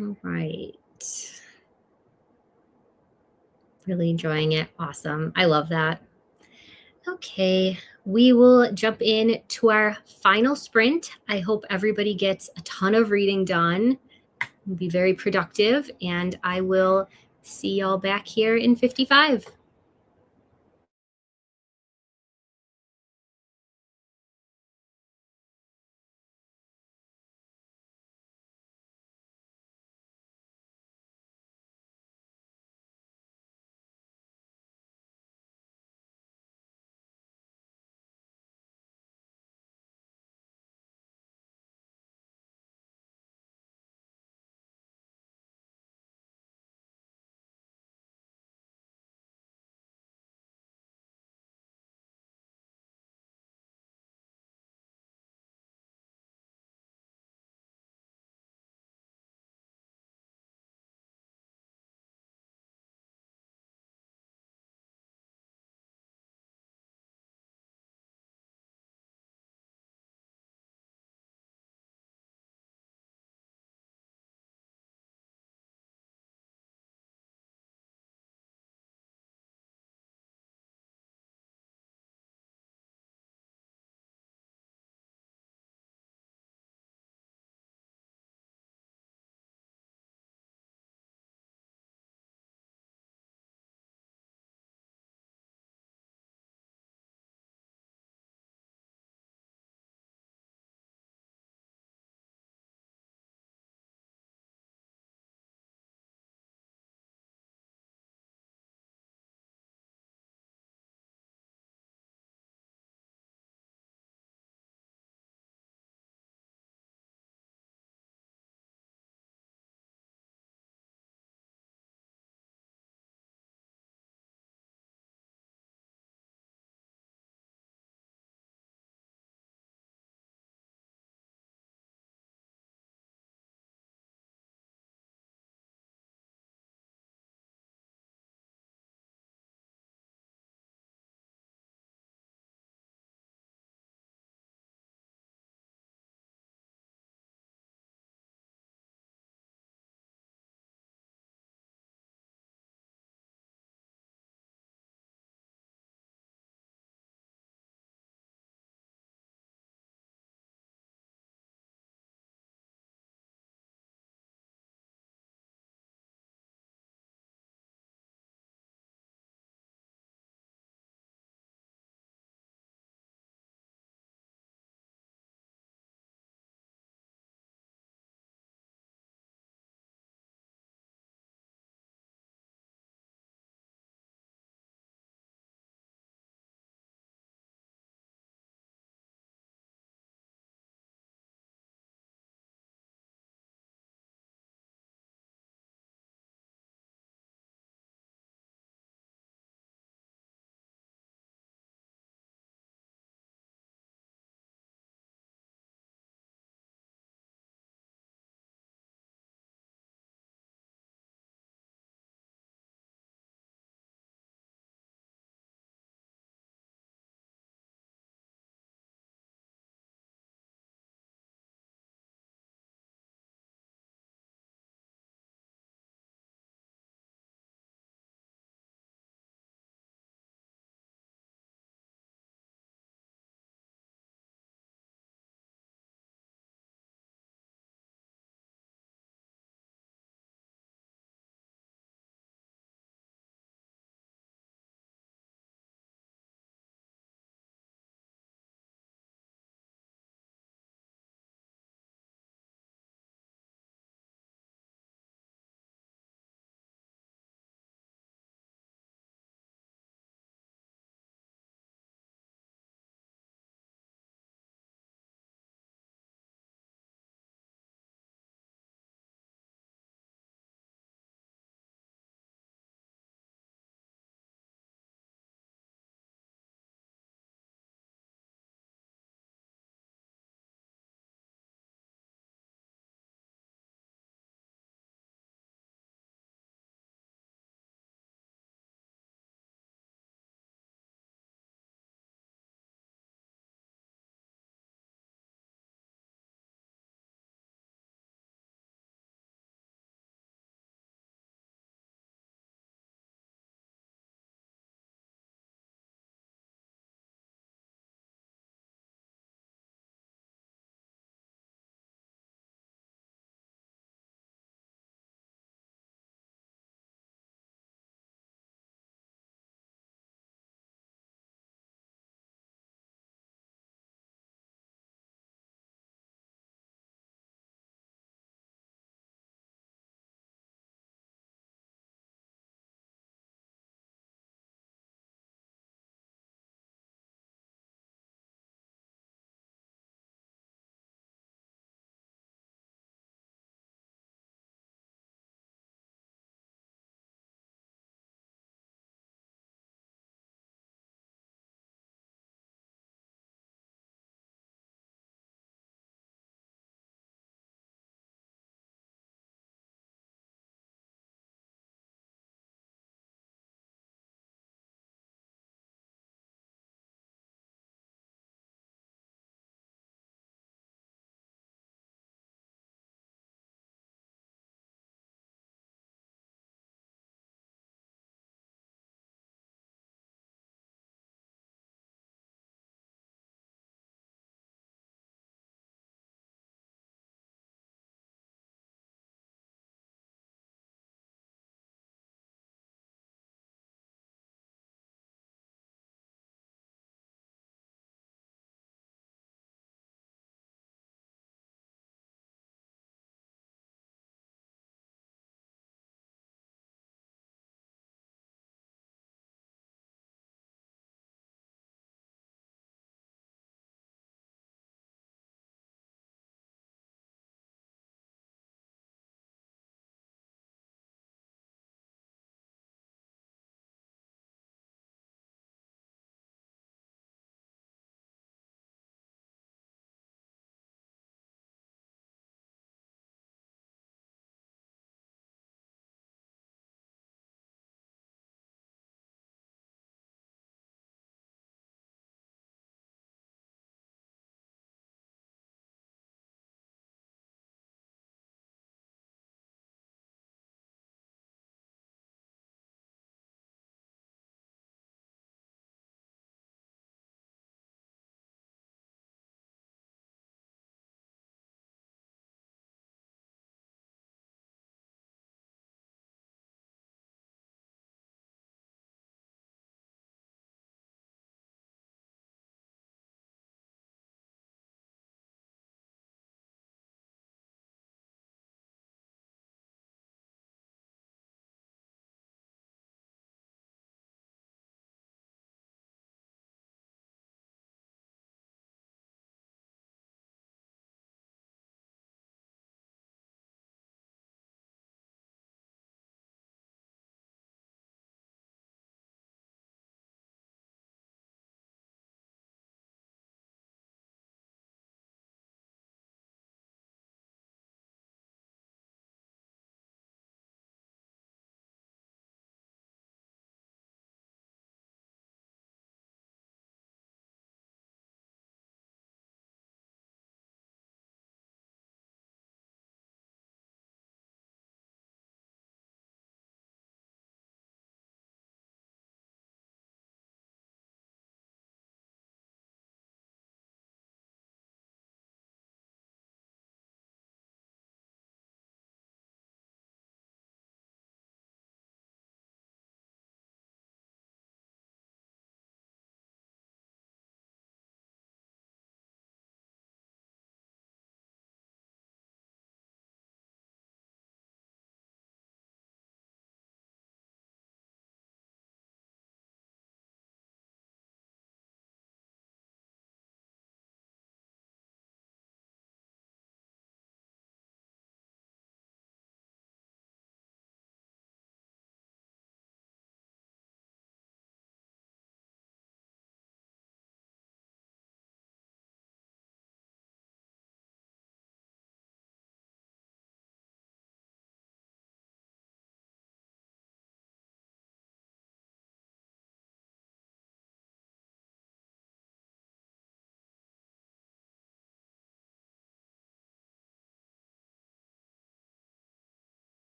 All right. Really enjoying it. Awesome. I love that. Okay, we will jump in to our final sprint. I hope everybody gets a ton of reading done. It'll be very productive, and I will see y'all back here in 55.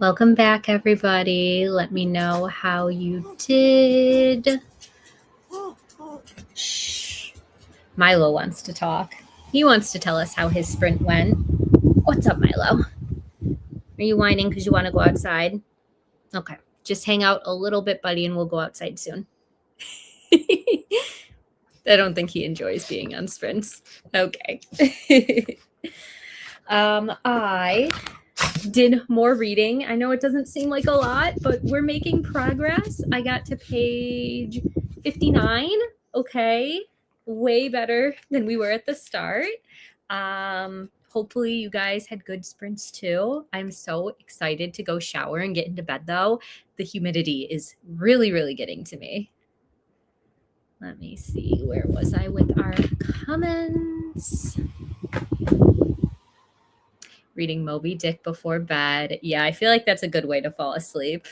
Welcome back, everybody. Let me know how you did. Shh. Milo wants to talk. He wants to tell us how his sprint went. What's up, Milo? Are you whining because you want to go outside? Okay. Just hang out a little bit, buddy, and we'll go outside soon. I don't think he enjoys being on sprints. Okay. I did more reading. I know it doesn't seem like a lot, but we're making progress. I got to page 59. Okay. Way better than we were at the start. Hopefully you guys had good sprints too. I'm so excited to go shower and get into bed though. The humidity is really, really getting to me. Let me see, where was I with our comments? Reading Moby Dick before bed. Yeah, I feel like that's a good way to fall asleep.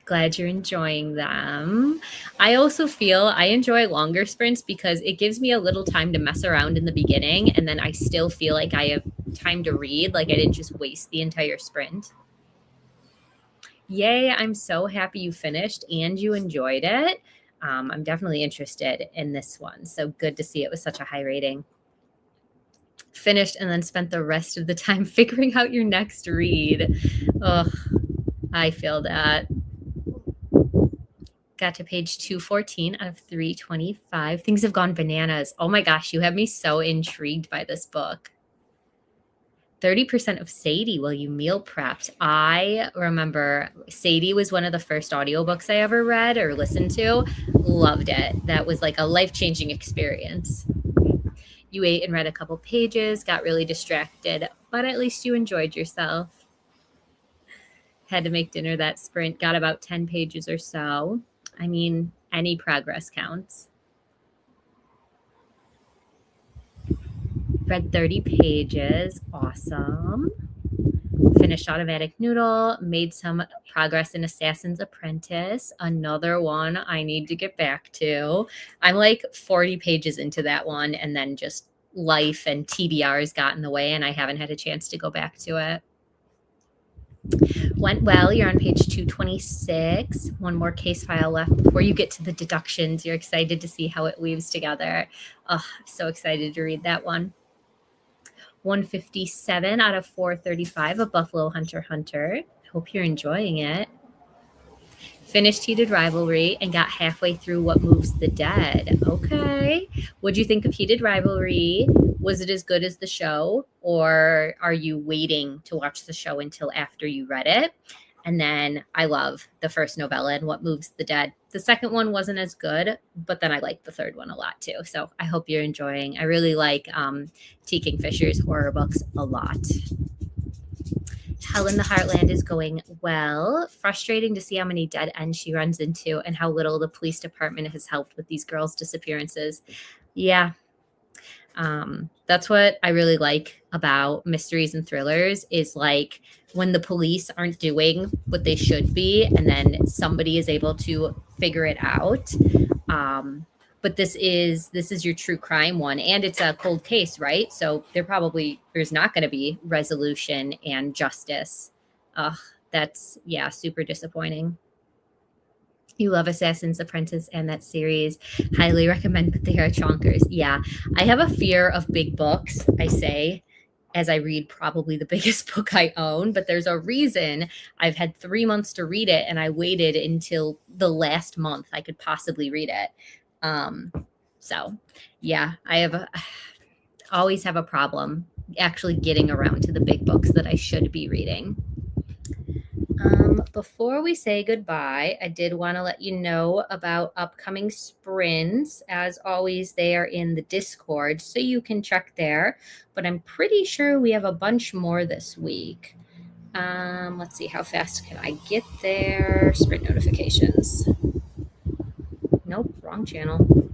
Glad you're enjoying them. I also feel I enjoy longer sprints because it gives me a little time to mess around in the beginning, and then I still feel like I have time to read, like I didn't just waste the entire sprint. Yay, I'm so happy you finished and you enjoyed it. I'm definitely interested in this one. So good to see it was such a high rating. Finished and then spent the rest of the time figuring out your next read. Ugh, I feel that. Got to page 214 out of 325. Things have gone bananas. Oh my gosh, you have me so intrigued by this book. 30% of Sadie while you meal prepped. I remember Sadie was one of the first audiobooks I ever read or listened to. Loved it. That was like a life-changing experience. You ate and read a couple pages, got really distracted, but at least you enjoyed yourself. Had to make dinner that sprint, got about 10 pages or so. I mean, any progress counts. Read 30 pages. Awesome. Finished Automatic Noodle. Made some progress in Assassin's Apprentice. Another one I need to get back to. I'm like 40 pages into that one, and then just life and TBRs got in the way, and I haven't had a chance to go back to it. Went well. You're on page 226. One more case file left before you get to the deductions. You're excited to see how it weaves together. Oh, I'm so excited to read that one. 157 out of 435 of Buffalo Hunter. Hope you're enjoying it. Finished Heated Rivalry and got halfway through What Moves the Dead. Okay. What'd you think of Heated Rivalry? Was it as good as the show, or are you waiting to watch the show until after you read it? And then I love the first novella and What Moves the Dead. The second one wasn't as good, but then I liked the third one a lot too. So I hope you're enjoying. I really like T. Kingfisher's horror books a lot. Hell in the Heartland is going well. Frustrating to see how many dead ends she runs into and how little the police department has helped with these girls' disappearances. Yeah. That's what I really like about mysteries and thrillers is like when the police aren't doing what they should be and then somebody is able to figure it out. But this is your true crime one, and it's a cold case, right? So there's not going to be resolution and justice. Ugh, that's, yeah, super disappointing. You love Assassin's Apprentice and that series. Highly recommend, but they are chonkers. Yeah, I have a fear of big books, I say, as I read probably the biggest book I own, but there's a reason I've had 3 months to read it, and I waited until the last month I could possibly read it. So yeah, always have a problem actually getting around to the big books that I should be reading. Before we say goodbye, I did want to let you know about upcoming sprints. As always, they are in the Discord, so you can check there. But I'm pretty sure we have a bunch more this week. Let's see, how fast can I get there? Sprint notifications. Nope, wrong channel.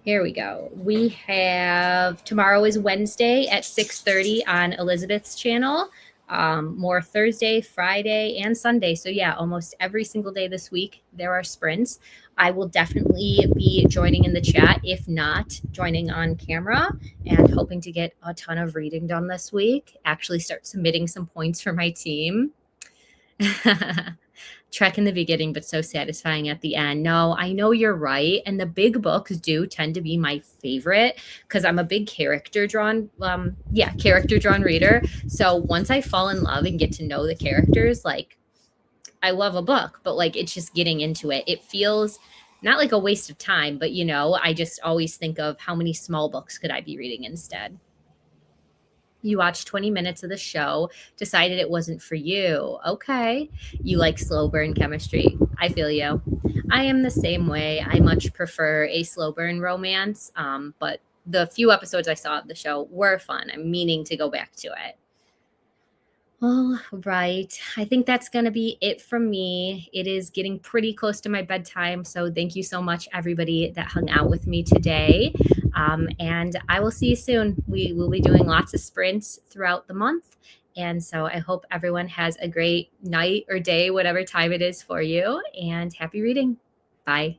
Here we go. We have, tomorrow is Wednesday at 6:30 on Elizabeth's channel. More Thursday, Friday, and Sunday. So yeah, almost every single day this week, there are sprints. I will definitely be joining in the chat, if not joining on camera, and hoping to get a ton of reading done this week. Actually start submitting some points for my team. Trek in the beginning, but so satisfying at the end. No, I know you're right. And the big books do tend to be my favorite because I'm a big character drawn reader. So once I fall in love and get to know the characters, like I love a book, but like it's just getting into it. It feels not like a waste of time, but I just always think of how many small books could I be reading instead. You watched 20 minutes of the show, decided it wasn't for you. Okay. You like slow burn chemistry. I feel you. I am the same way. I much prefer a slow burn romance, but the few episodes I saw of the show were fun. I'm meaning to go back to it. All right. I think that's going to be it from me. It is getting pretty close to my bedtime. So thank you so much, everybody that hung out with me today. And I will see you soon. We will be doing lots of sprints throughout the month. And so I hope everyone has a great night or day, whatever time it is for you. And happy reading. Bye.